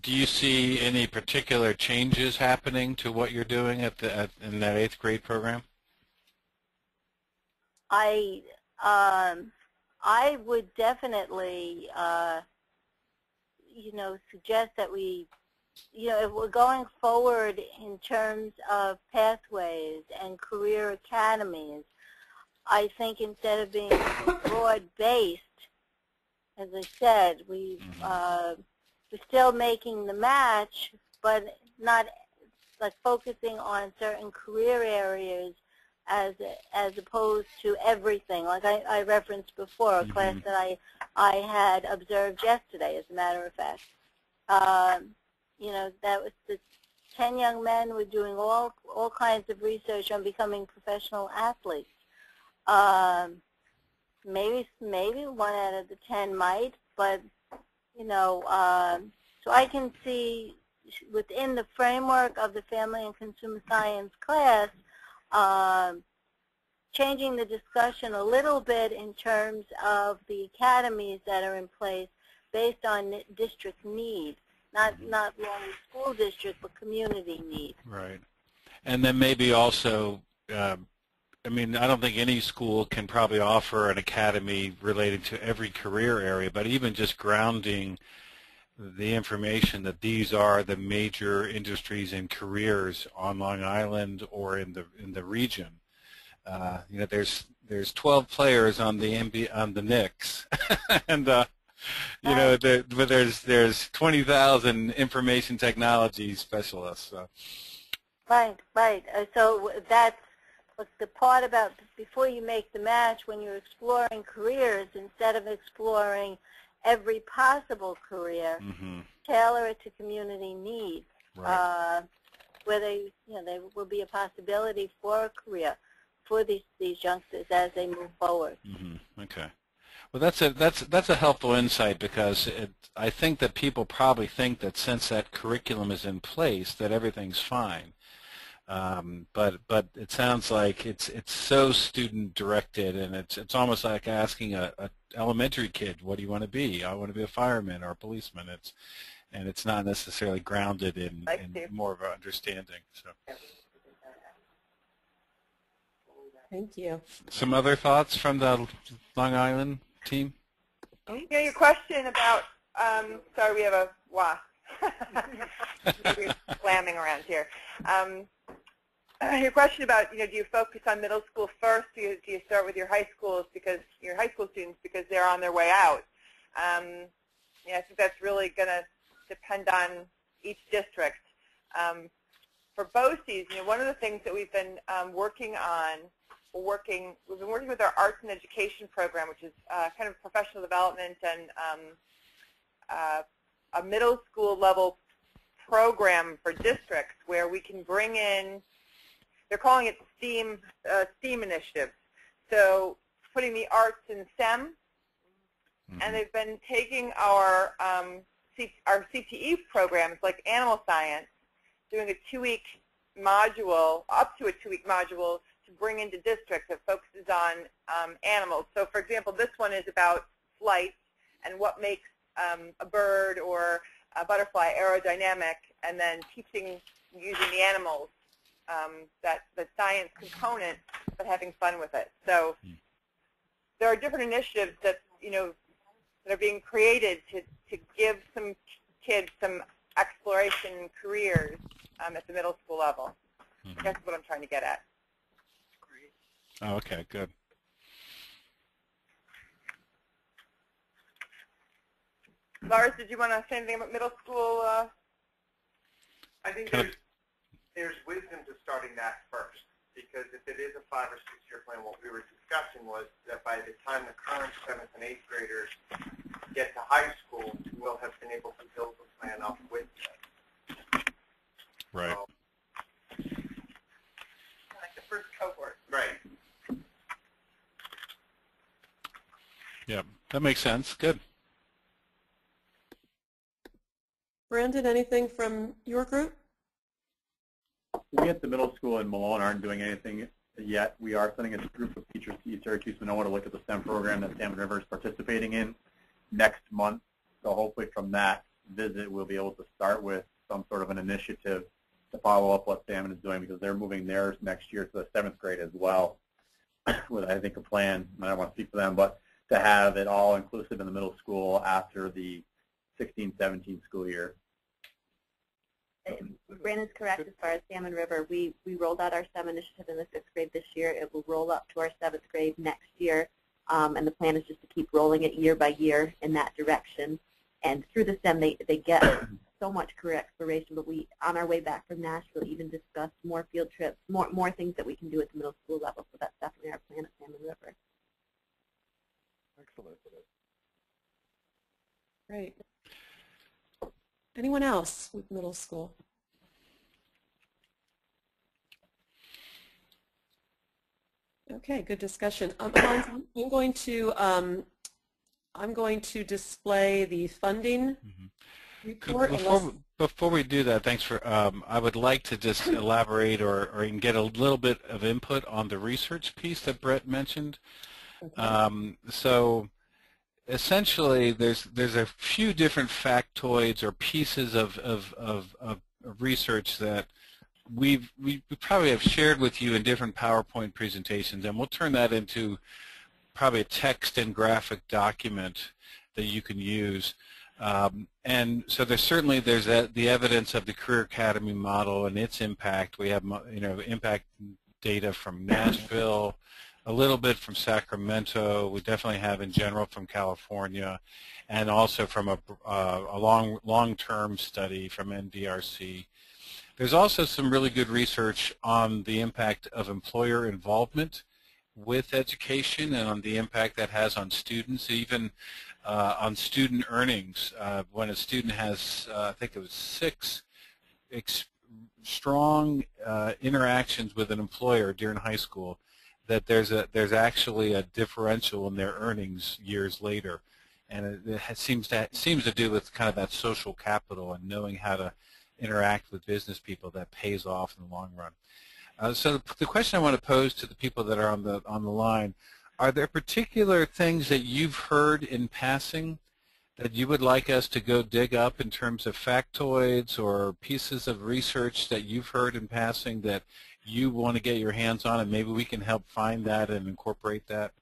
Do you see any particular changes happening to what you're doing in that 8th grade program? I would definitely, suggest that we, if we're going forward in terms of pathways and career academies, I think instead of being broad-based, as I said, we're still making the match, but not like focusing on certain career areas as opposed to everything. Like I referenced before, a class that I had observed yesterday, as a matter of fact. That was the 10 young men were doing all kinds of research on becoming professional athletes. Maybe 1 out of the 10 might, but so I can see within the framework of the family and consumer science class, changing the discussion a little bit in terms of the academies that are in place based on district need, not only school district, but community need. Right. And then maybe also, I mean, I don't think any school can probably offer an academy related to every career area, but even just grounding the information that these are the major industries and careers on Long Island or in the region. There's 12 players on the Knicks, and but there's 20,000 information technology specialists. So. Right. So that's the part about before you make the match, when you're exploring careers, instead of exploring every possible career, tailor it to community needs. Right. Where there will be a possibility for a career for these youngsters as they move forward. Okay. Well, that's a helpful insight, because I think that people probably think that since that curriculum is in place that everything's fine. But it sounds like it's so student directed, and it's almost like asking a elementary kid, what do you want to be? I want to be a fireman or a policeman. It's not necessarily grounded in more of an understanding. So. Thank you. Some other thoughts from the Long Island team? Your question about sorry, we have a wasp. We're slamming around here. Your question about, do you focus on middle school first? Do you start with your high schools, because your high school students, because they're on their way out? I think that's really going to depend on each district. For BOCES, one of the things that we've been working on, we've been working with our arts and education program, which is kind of professional development and a middle school level program for districts where we can bring in, they're calling it STEAM initiatives. So putting the arts in STEM, and they've been taking our CTE programs like animal science, doing a 2-week module, up to a 2-week module, to bring into districts that focuses on animals. So for example, this one is about flight and what makes a bird or a butterfly aerodynamic, and then teaching using the animals, the science component, but having fun with it. So there are different initiatives that that are being created to give some kids some exploration careers at the middle school level. That's what I'm trying to get at. Oh, okay, good. Lars, did you want to say anything about middle school? I think there's wisdom to starting that first, because if it is a 5- or 6-year plan, what we were discussing was that by the time the current 7th and 8th graders get to high school, we'll have been able to build the plan up with them. Right. So, like the first cohort. Right. Yeah. That makes sense. Good. Brandon, anything from your group? We at the middle school in Malone aren't doing anything yet. We are sending a group of teachers to East Syracuse and want to look at the STEM program that Salmon River is participating in next month. So hopefully from that visit we'll be able to start with some sort of an initiative to follow up what Salmon is doing, because they're moving theirs next year to the 7th grade as well, with I think a plan, I don't want to speak for them, but to have it all inclusive in the middle school after the 16-17 school year. Brandon's correct as far as Salmon River. We rolled out our STEM initiative in the 6th grade this year. It will roll up to our 7th grade next year, and the plan is just to keep rolling it year by year in that direction. And through the STEM, they get so much career exploration, but we, on our way back from Nashville, even discussed more field trips, more things that we can do at the middle school level. So that's definitely our plan at Salmon River. Excellent. Great. Anyone else with middle school? Okay, good discussion. Hans, I'm going to display the funding report. Before we do that, thanks for. I would like to just elaborate or get a little bit of input on the research piece that Brett mentioned. Okay. So essentially, there's a few different factoids or pieces of research that we probably have shared with you in different PowerPoint presentations, and we'll turn that into probably a text and graphic document that you can use. And so there's the evidence of the Career Academy model and its impact. We have impact data from Nashville, a little bit from Sacramento. We definitely have in general from California, and also from a long-term study from NDRC. There's also some really good research on the impact of employer involvement with education and on the impact that has on students, even on student earnings. When a student has, I think it was 6 strong interactions with an employer during high school, that there's actually a differential in their earnings years later, and it seems to do with kind of that social capital and knowing how to interact with business people that pays off in the long run. So the question I want to pose to the people that are on the line: are there particular things that you've heard in passing that you would like us to go dig up in terms of factoids or pieces of research that you've heard in passing that you want to get your hands on, and maybe we can help find that and incorporate that?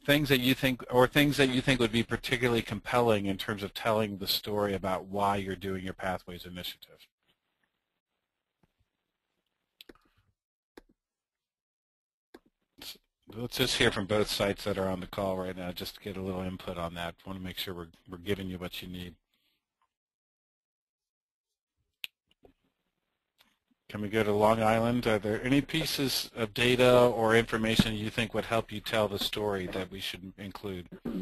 Things that you think would be particularly compelling in terms of telling the story about why you're doing your Pathways initiative. Let's just hear from both sites that are on the call right now, just to get a little input on that. I want to make sure we're giving you what you need. Can we go to Long Island? Are there any pieces of data or information you think would help you tell the story that we should include? I'm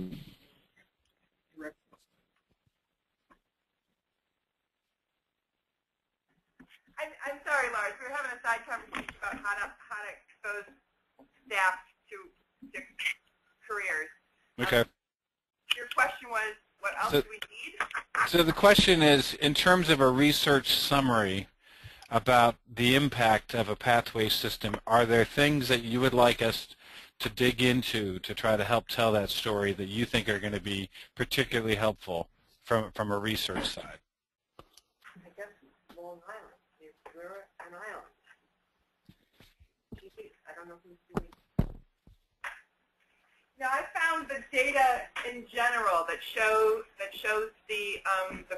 sorry, Lars. We were having a side conversation about how to expose staff to careers. Okay. Your question was, what else do we need? So the question is, in terms of a research summary about the impact of a pathway system, are there things that you would like us to dig into to try to help tell that story that you think are going to be particularly helpful from a research side? I guess Long Island. We're an island. I don't know who's doing. Now, I found the data in general that shows the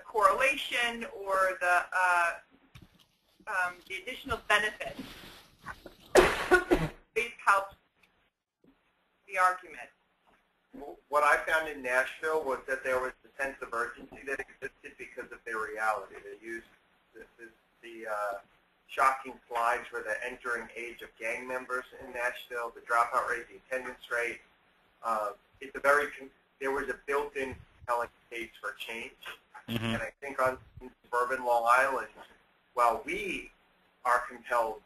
correlation or the additional benefits. This helps the argument. What I found in Nashville was that there was a sense of urgency that existed because of their reality. They used the shocking slides for the entering age of gang members in Nashville, the dropout rate, the attendance rate. There was a built-in compelling case for change. Mm-hmm. And I think in suburban Long Island, while we are compelled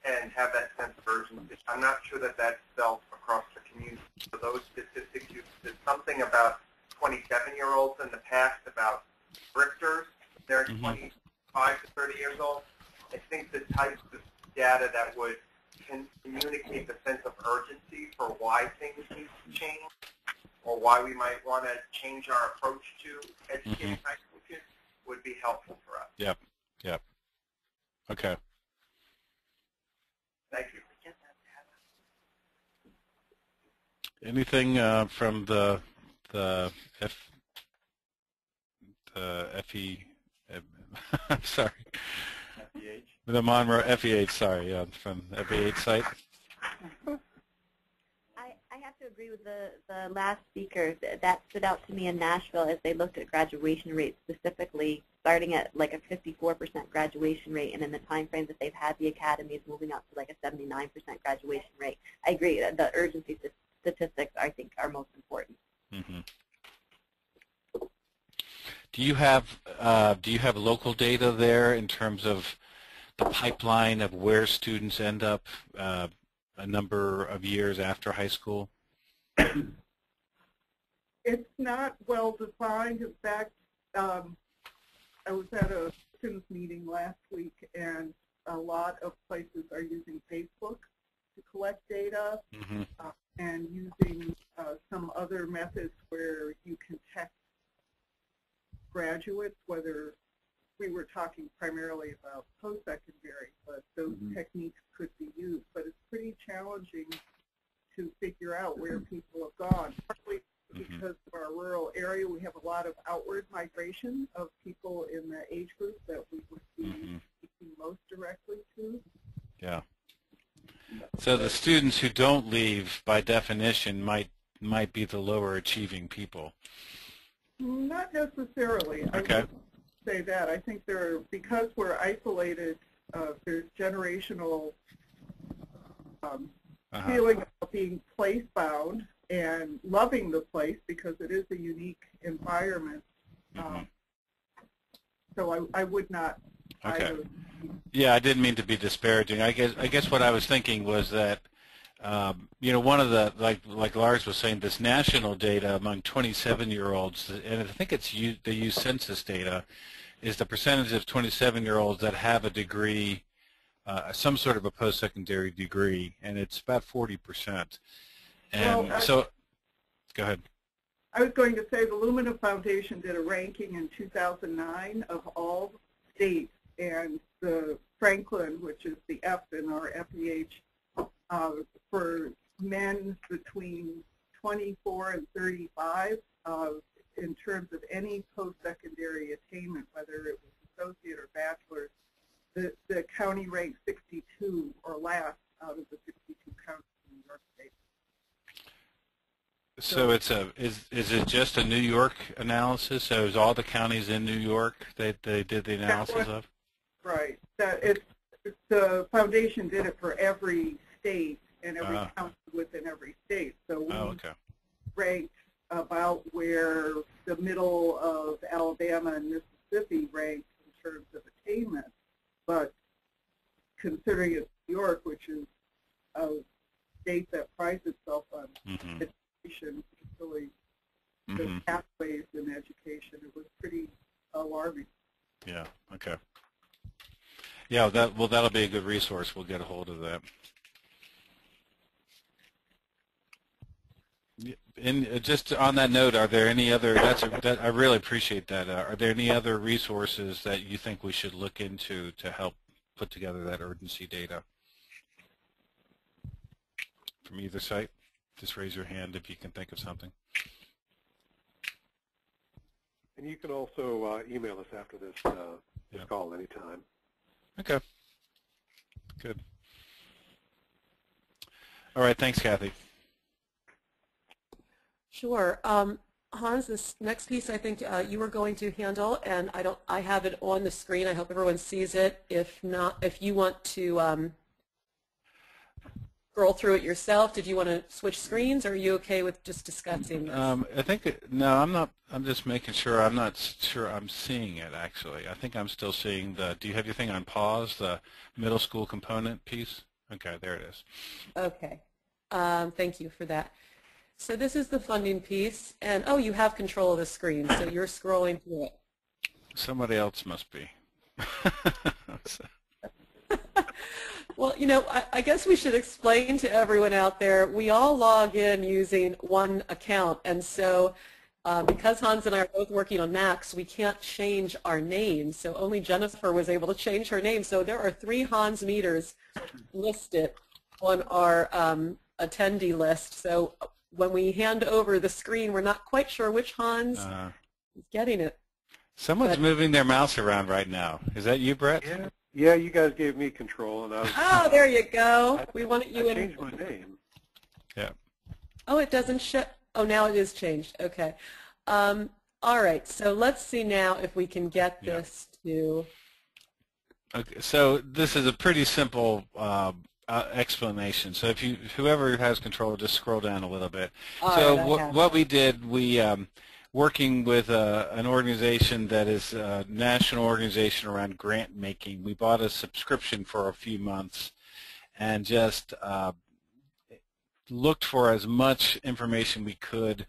and have that sense of urgency. I'm not sure that that's felt across the community. So those statistics, there's something about 27-year-olds in the past about drifters. They're 25 to 30 years old. I think the types of data that would communicate the sense of urgency for why things need to change or why we might want to change our approach to educating high school kids would be helpful for us. Yep. Yep. Okay. Thank you. Anything from the FE? I'm sorry. FEH. The Monroe FEH. Sorry, from FEH site. I have to agree with the last speaker. That stood out to me in Nashville as they looked at graduation rates specifically, starting at like a 54% graduation rate, and in the time frame that they've had the academies moving up to like a 79% graduation rate. I agree that the urgency statistics, I think, are most important. Do you have local data there in terms of the pipeline of where students end up a number of years after high school? It's not well defined. In fact, I was at a students meeting last week, and a lot of places are using Facebook to collect data and using some other methods where you can text graduates, whether we were talking primarily about post-secondary, but those techniques could be used. But it's pretty challenging to figure out where people have gone. Partly because of our rural area, we have a lot of outward migration of people in the age group that we would be speaking most directly to. Yeah. So the students who don't leave, by definition, might be the lower achieving people. Not necessarily. Okay. I would say that. I think because we're isolated, there's generational feeling of being place-bound and loving the place because it is a unique environment. So I would not. Okay. Yeah, I didn't mean to be disparaging. I guess what I was thinking was that one of the like Lars was saying, this national data among 27-year-olds, and I think they use census data, is the percentage of 27-year-olds that have a degree, some sort of a post-secondary degree, and it's about 40%. And so, go ahead. I was going to say the Lumina Foundation did a ranking in 2009 of all states, and the Franklin, which is the F in our FEH, for men between 24 and 35, in terms of any post-secondary attainment, whether it was associate or bachelor's, the county ranked 62 or last out of the 62 counties in New York State. So is it just a New York analysis? So is all the counties in New York that they did the analysis of? Right. The foundation did it for every state and every county within every state. So we ranked about where the middle of Alabama and Mississippi ranked in terms of attainment. But considering it's New York, which is a state that prides itself on education, particularly the pathways in education, it was pretty alarming. Yeah, okay. Yeah, that'll be a good resource. We'll get a hold of that. And just on that note, are there any other? I really appreciate that. Are there any other resources that you think we should look into to help put together that urgency data from either site? Just raise your hand if you can think of something. And you can also email us after this call anytime. Okay. Good. All right. Thanks, Kathy. Sure. Hans, this next piece I think you were going to handle, and I have it on the screen. I hope everyone sees it. If not, if you want to scroll through it yourself? Did you want to switch screens, or are you okay with just discussing this? I think, no, I'm not. I'm just making sure. I'm not sure I'm seeing it, actually. I think I'm still seeing the, do you have your thing on pause, the middle school component piece? Okay, there it is. Okay. Thank you for that. So this is the funding piece, and oh, you have control of the screen, so you're scrolling through it. Somebody else must be. Well, you know, I guess we should explain to everyone out there, we all log in using one account, and so because Hans and I are both working on Macs, we can't change our names, so only Jennifer was able to change her name. So there are 3 Hans meters listed on our attendee list, so when we hand over the screen, we're not quite sure which Hans is getting it. Someone's moving their mouse around right now. Is that you, Brett? Yeah. Yeah, you guys gave me control, and I was. Oh, there you go. We wanted you in. I changed my name. Yeah. Oh, it doesn't show. Oh, now it is changed. Okay. All right. So let's see now if we can get this to. Okay. So this is a pretty simple explanation. So if you, whoever has control, just scroll down a little bit. So what we did, we working with an organization that is a national organization around grant making. We bought a subscription for a few months and just looked for as much information we could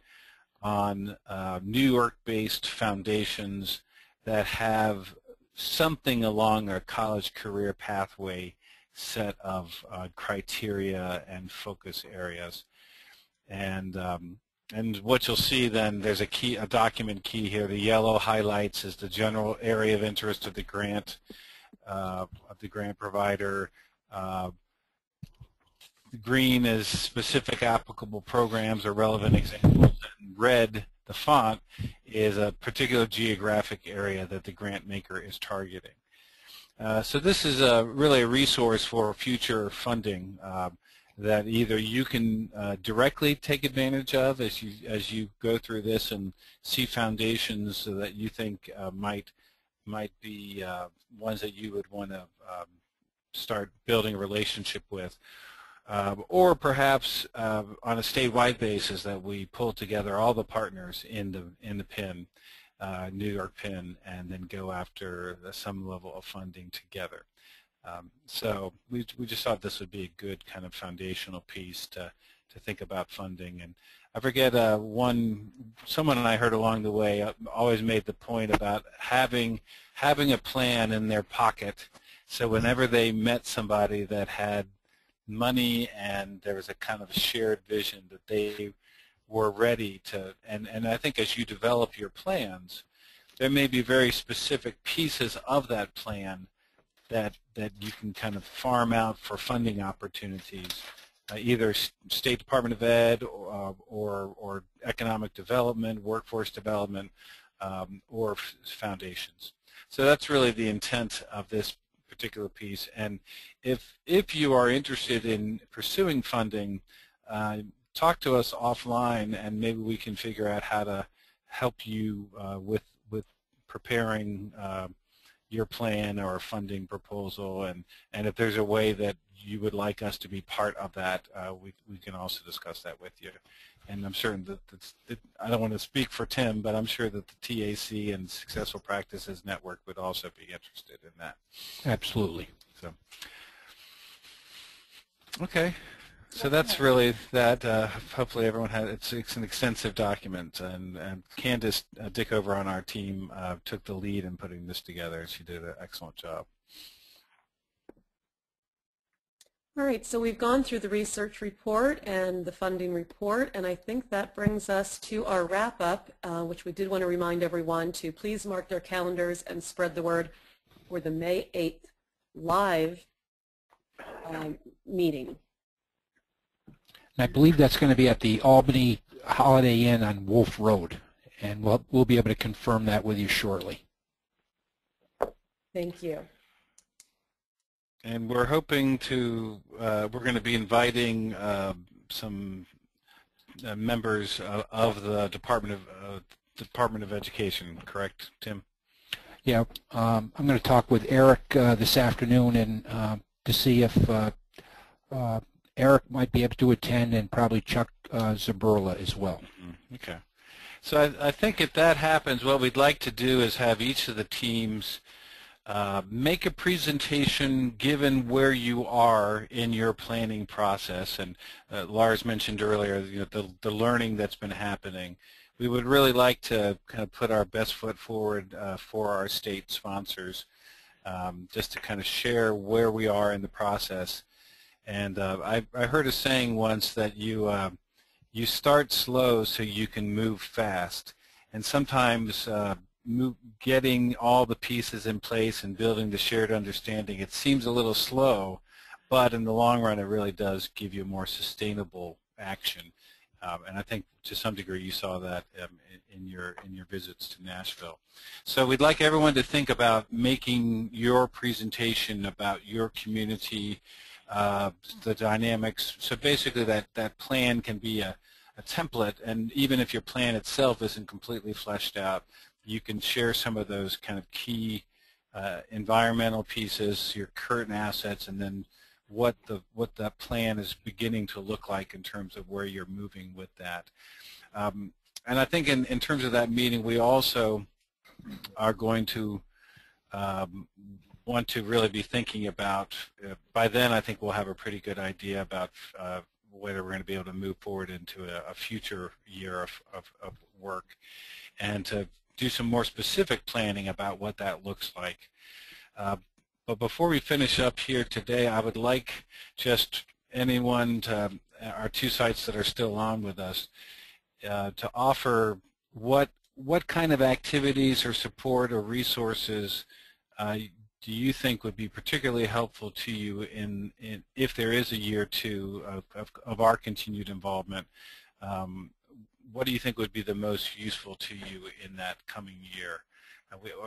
on New York-based foundations that have something along a college career pathway set of criteria and focus areas. And what you'll see then, there's a document key here. The yellow highlights is the general area of interest of the grant provider. The green is specific applicable programs or relevant examples. And red, the font, is a particular geographic area that the grant maker is targeting. So this is really a resource for future funding that either you can directly take advantage of as you go through this and see foundations that you think might be ones that you would want to start building a relationship with, or perhaps on a statewide basis that we pull together all the partners in the PIN, New York PIN, and then go after some level of funding together. So we just thought this would be a good kind of foundational piece to think about funding. And I forget, someone I heard along the way always made the point about having a plan in their pocket, so whenever they met somebody that had money and there was a kind of shared vision that they were ready to, and I think as you develop your plans, there may be very specific pieces of that plan that you can kind of farm out for funding opportunities, either State Department of Ed or economic development, workforce development, or foundations. So that's really the intent of this particular piece. And if you are interested in pursuing funding, talk to us offline, and maybe we can figure out how to help you with preparing your plan or a funding proposal, and if there's a way that you would like us to be part of that, we can also discuss that with you. And I'm certain that I don't want to speak for Tim, but I'm sure that the TAC and Successful Practices Network would also be interested in that. Absolutely. So, okay. So that's really that. Hopefully everyone had, it's an extensive document, and Candace Dickover on our team took the lead in putting this together. She did an excellent job. All right, so we've gone through the research report and the funding report, and I think that brings us to our wrap-up, which we did want to remind everyone to please mark their calendars and spread the word for the May 8th live meeting. And I believe that's going to be at the Albany Holiday Inn on Wolf Road, and we'll be able to confirm that with you shortly. Thank you. And we're hoping to, we're going to be inviting some members of the Department of Education, correct, Tim? Yeah, I'm going to talk with Eric this afternoon and to see if Eric might be able to attend, and probably Chuck Zaberla as well. Okay. So I think if that happens, what we'd like to do is have each of the teams make a presentation given where you are in your planning process. And Lars mentioned earlier, the learning that's been happening. We would really like to kind of put our best foot forward for our state sponsors, just to kind of share where we are in the process. And I heard a saying once that you start slow so you can move fast. And sometimes getting all the pieces in place and building the shared understanding, it seems a little slow, but in the long run it really does give you more sustainable action. And I think to some degree you saw that in your visits to Nashville. So we'd like everyone to think about making your presentation about your community, the dynamics. So basically that plan can be a template, and even if your plan itself isn't completely fleshed out, you can share some of those kind of key environmental pieces, your current assets, and then what that plan is beginning to look like in terms of where you're moving with that. And I think in terms of that meeting, we also are going to want to really be thinking about, by then I think we'll have a pretty good idea about whether we're going to be able to move forward into a future year of work, and to do some more specific planning about what that looks like. But before we finish up here today, I would like just anyone, our two sites that are still on with us, to offer what kind of activities or support or resources do you think would be particularly helpful to you in if there is a year or two of our continued involvement? What do you think would be the most useful to you in that coming year?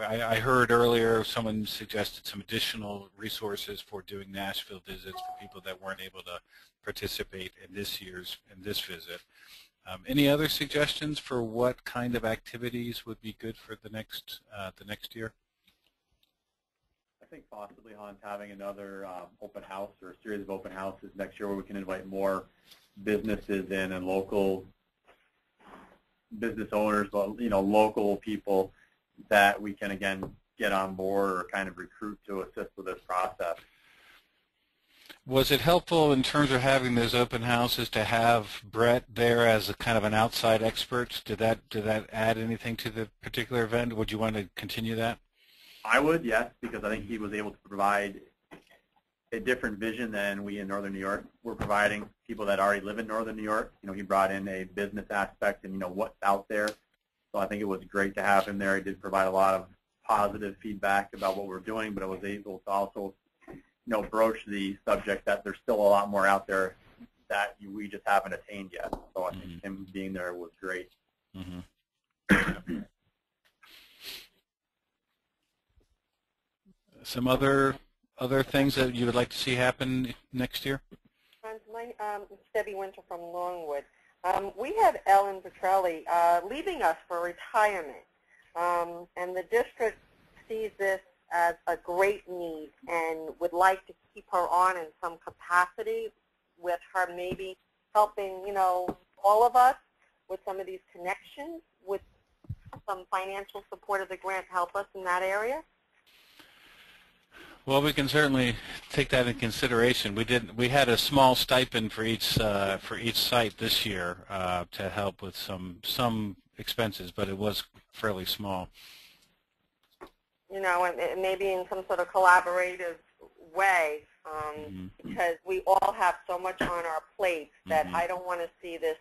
I heard earlier someone suggested some additional resources for doing Nashville visits for people that weren't able to participate in this visit. Any other suggestions for what kind of activities would be good for the next year? I think possibly, Hans, having another open house or a series of open houses next year where we can invite more businesses in and local business owners, local people that we can, again, get on board or kind of recruit to assist with this process. Was it helpful in terms of having those open houses to have Brett there as a kind of an outside expert? Did that add anything to the particular event? Would you want to continue that? I would, yes, because I think he was able to provide a different vision than we in Northern New York were providing. People that already live in Northern New York, he brought in a business aspect and what's out there. So I think it was great to have him there. He did provide a lot of positive feedback about what we're doing, but I was able to also broach the subject that there's still a lot more out there that we just haven't attained yet. So I think him being there was great. Some other things that you would like to see happen next year? It's Debbie Winter from Longwood. We have Ellen Petrelli leaving us for retirement, and the district sees this as a great need and would like to keep her on in some capacity, with her maybe helping, all of us with some of these connections, with some financial support of the grant to help us in that area. Well, we can certainly take that in consideration. We had a small stipend for each site this year to help with some expenses, but it was fairly small. And maybe in some sort of collaborative way, because we all have so much on our plates that I don't want to see this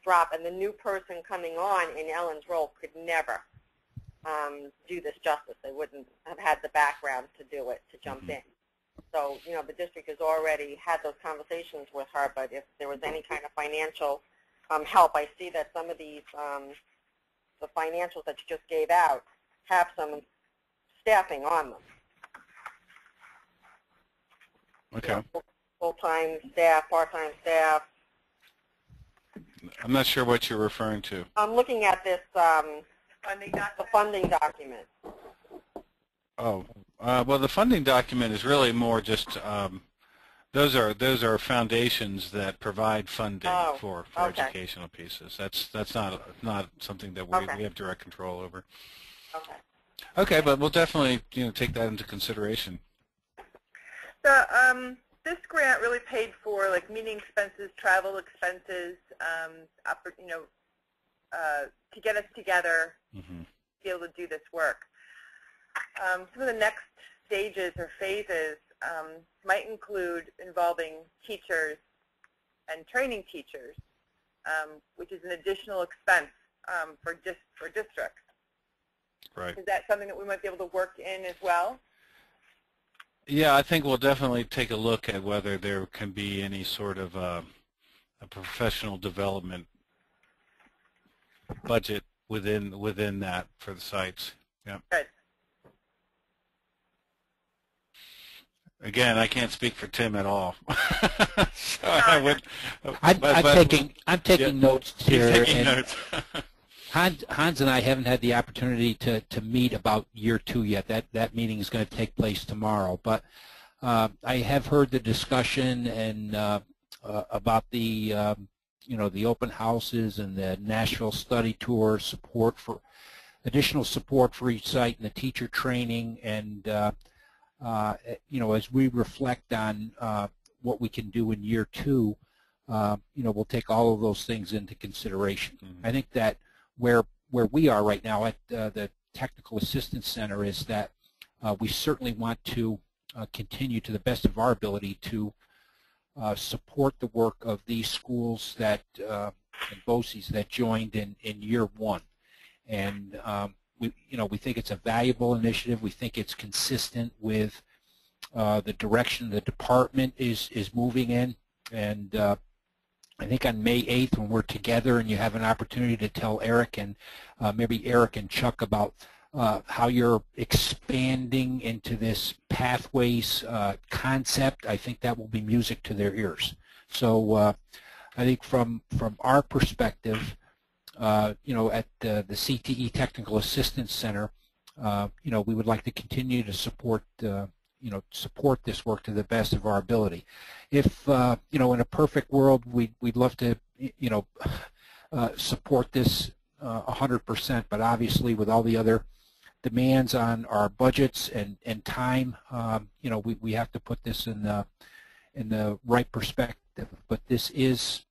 drop. And the new person coming on in Ellen's role could never do this justice. They wouldn't have had the background to do it, to jump in. So, the district has already had those conversations with her, but if there was any kind of financial help, I see that some of these, the financials that you just gave out have some staffing on them. Okay. Full-time staff, part-time staff. I'm not sure what you're referring to. I'm looking at this the funding document. Oh, well, the funding document is really more just Those are foundations that provide funding for okay. educational pieces. That's not something that we have direct control over. Okay. Okay, but we'll definitely take that into consideration. So this grant really paid for like meeting expenses, travel expenses, to get us together to be able to do this work. Some of the next stages or phases might include involving teachers and training teachers, which is an additional expense for districts. Right. Is that something that we might be able to work in as well? Yeah, I think we'll definitely take a look at whether there can be any sort of a professional development budget within that for the sites. Yeah. Good. Again, I can't speak for Tim at all. So I'm taking notes here. He's taking notes. Hans and I haven't had the opportunity to meet about year 2 yet. That meeting is going to take place tomorrow. But I have heard the discussion and about the the open houses and the Nashville study tour, additional support for each site and the teacher training, and as we reflect on what we can do in year 2, we'll take all of those things into consideration. I think that where we are right now at the Technical Assistance Center is that we certainly want to continue to the best of our ability to support the work of these schools that and BOCES that joined in year 1, and we think it's a valuable initiative. We think it's consistent with the direction the department is moving in, and I think on May 8th when we're together and you have an opportunity to tell Eric and maybe Eric and Chuck about how you're expanding into this pathways concept, I think that will be music to their ears. So I think from our perspective, at the CTE Technical Assistance Center, we would like to continue to support support this work to the best of our ability. If in a perfect world, we'd love to support this 100%, but obviously with all the other demands on our budgets and time, we have to put this in the right perspective. But this is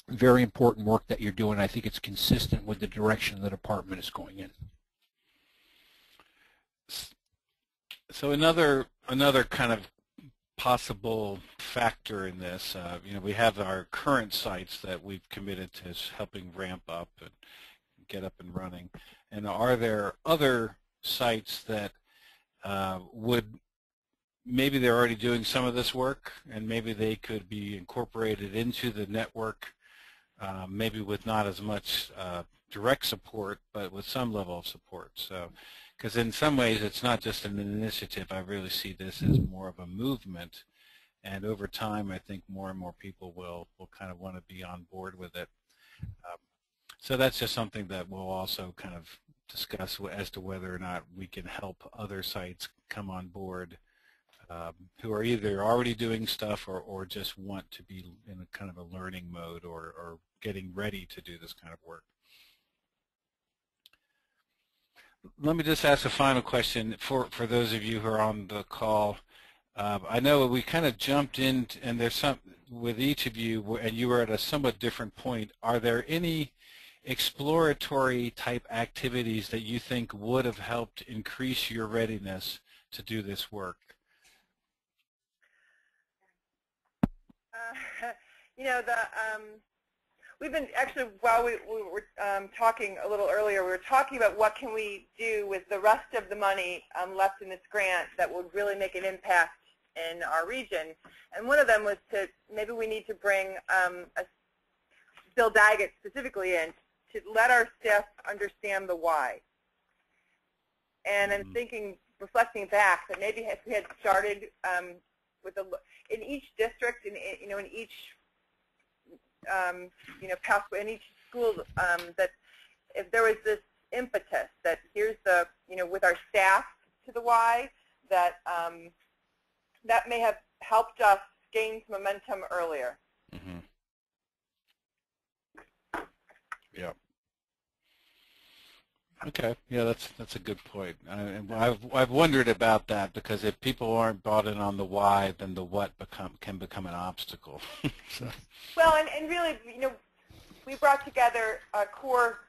very important work that you're doing. I think it's consistent with the direction the department is going in. So another kind of possible factor in this, we have our current sites that we've committed to helping ramp up and get up and running. And are there other sites that maybe they're already doing some of this work, and maybe they could be incorporated into the network, maybe with not as much direct support, but with some level of support. So, because in some ways it's not just an initiative. I really see this as more of a movement, and over time I think more and more people will kind of want to be on board with it. So that's just something that we'll also kind of discuss as to whether or not we can help other sites come on board who are either already doing stuff or just want to be in a kind of a learning mode or getting ready to do this kind of work. Let me just ask a final question for those of you who are on the call. I know we kind of jumped in, and there's some with each of you, and you were at a somewhat different point. Are there any exploratory type activities that you think would have helped increase your readiness to do this work? We've been actually, while we were talking a little earlier, we were talking about what can we do with the rest of the money left in this grant that would really make an impact in our region. And one of them was to maybe we need to bring Bill Daggett specifically in to let our staff understand the why. And I'm thinking, reflecting back, that maybe if we had started with in each district, in each pathway, in each school, that if there was this impetus that here's the, with our staff to the why, that that may have helped us gain momentum earlier. Mm-hmm. Yeah. Okay. Yeah, that's a good point. I've wondered about that, because if people aren't bought in on the why, then the what can become an obstacle. So. Well, and really, you know, we brought together core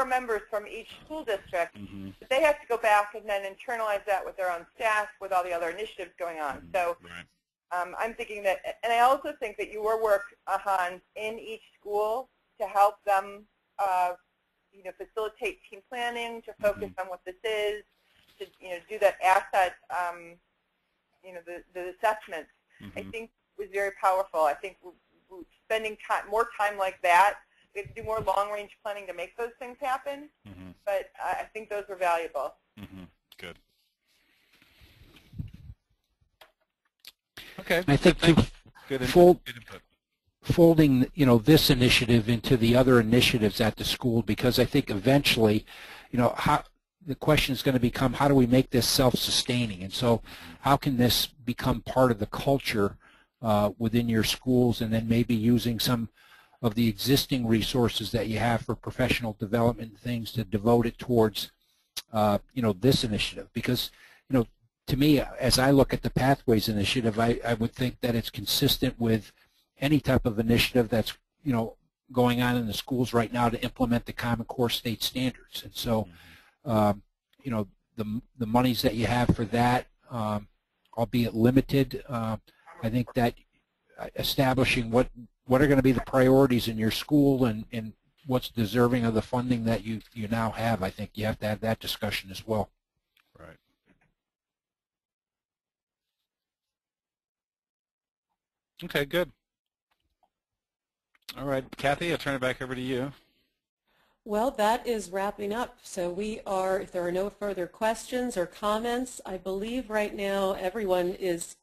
members from each school district. Mm-hmm. But they have to go back and then internalize that with their own staff, with all the other initiatives going on. Mm-hmm. So right. I'm thinking that, and I also think that your work, Hans, in each school to help them, you know, facilitate team planning, to focus mm-hmm. on what this is, to, you know, do that asset, you know, the assessments, mm-hmm. I think was very powerful. I think we're spending more time like that. We have to do more long-range planning to make those things happen, mm-hmm. but I think those were valuable. Mm-hmm. Good. Okay. I think good input. Folding, you know, this initiative into the other initiatives at the school, because I think eventually, you know, the question is going to become, how do we make this self-sustaining? And so how can this become part of the culture within your schools, and then maybe using some of the existing resources that you have for professional development and things to devote it towards, you know, this initiative. Because, you know, to me, as I look at the Pathways Initiative, I would think that it's consistent with any type of initiative that's, you know, going on in the schools right now to implement the Common Core state standards. And so, you know, the monies that you have for that, albeit limited, I think that establishing what are going to be the priorities in your school and what's deserving of the funding that you now have, I think you have to have that discussion as well. Right. Okay, good. All right, Kathy, I'll turn it back over to you. Well, that is wrapping up. So we are, if there are no further questions or comments, I believe right now everyone is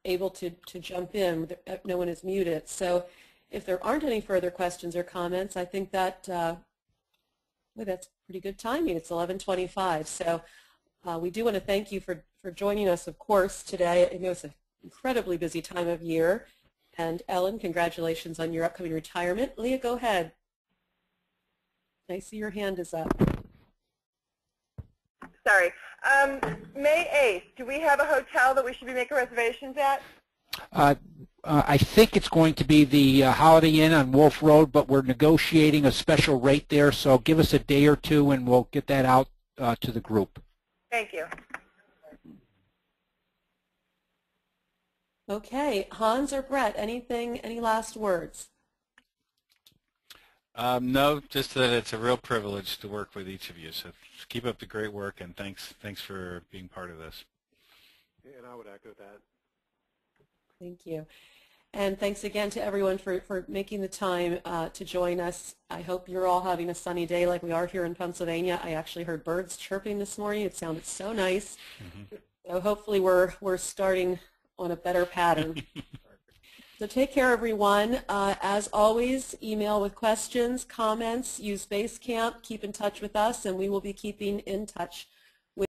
able to jump in. No one is muted. So if there aren't any further questions or comments, I think that well, that's pretty good timing. It's 11:25. So we do want to thank you for joining us, of course, today. I know it's an incredibly busy time of year. And Ellen, congratulations on your upcoming retirement. Leah, go ahead. I see your hand is up. Sorry. May 8th, do we have a hotel that we should be making reservations at? I think it's going to be the Holiday Inn on Wolf Road, but we're negotiating a special rate there, so give us a day or two and we'll get that out to the group. Thank you. Okay, Hans or Brett, any last words? No, just that it's a real privilege to work with each of you. So keep up the great work, and thanks for being part of this. And I would echo that. Thank you. And thanks again to everyone for making the time to join us. I hope you're all having a sunny day like we are here in Pennsylvania. I actually heard birds chirping this morning. It sounded so nice. Mm-hmm. So hopefully we're starting on a better pattern. So take care, everyone. As always, email with questions, comments, use Basecamp, keep in touch with us, and we will be keeping in touch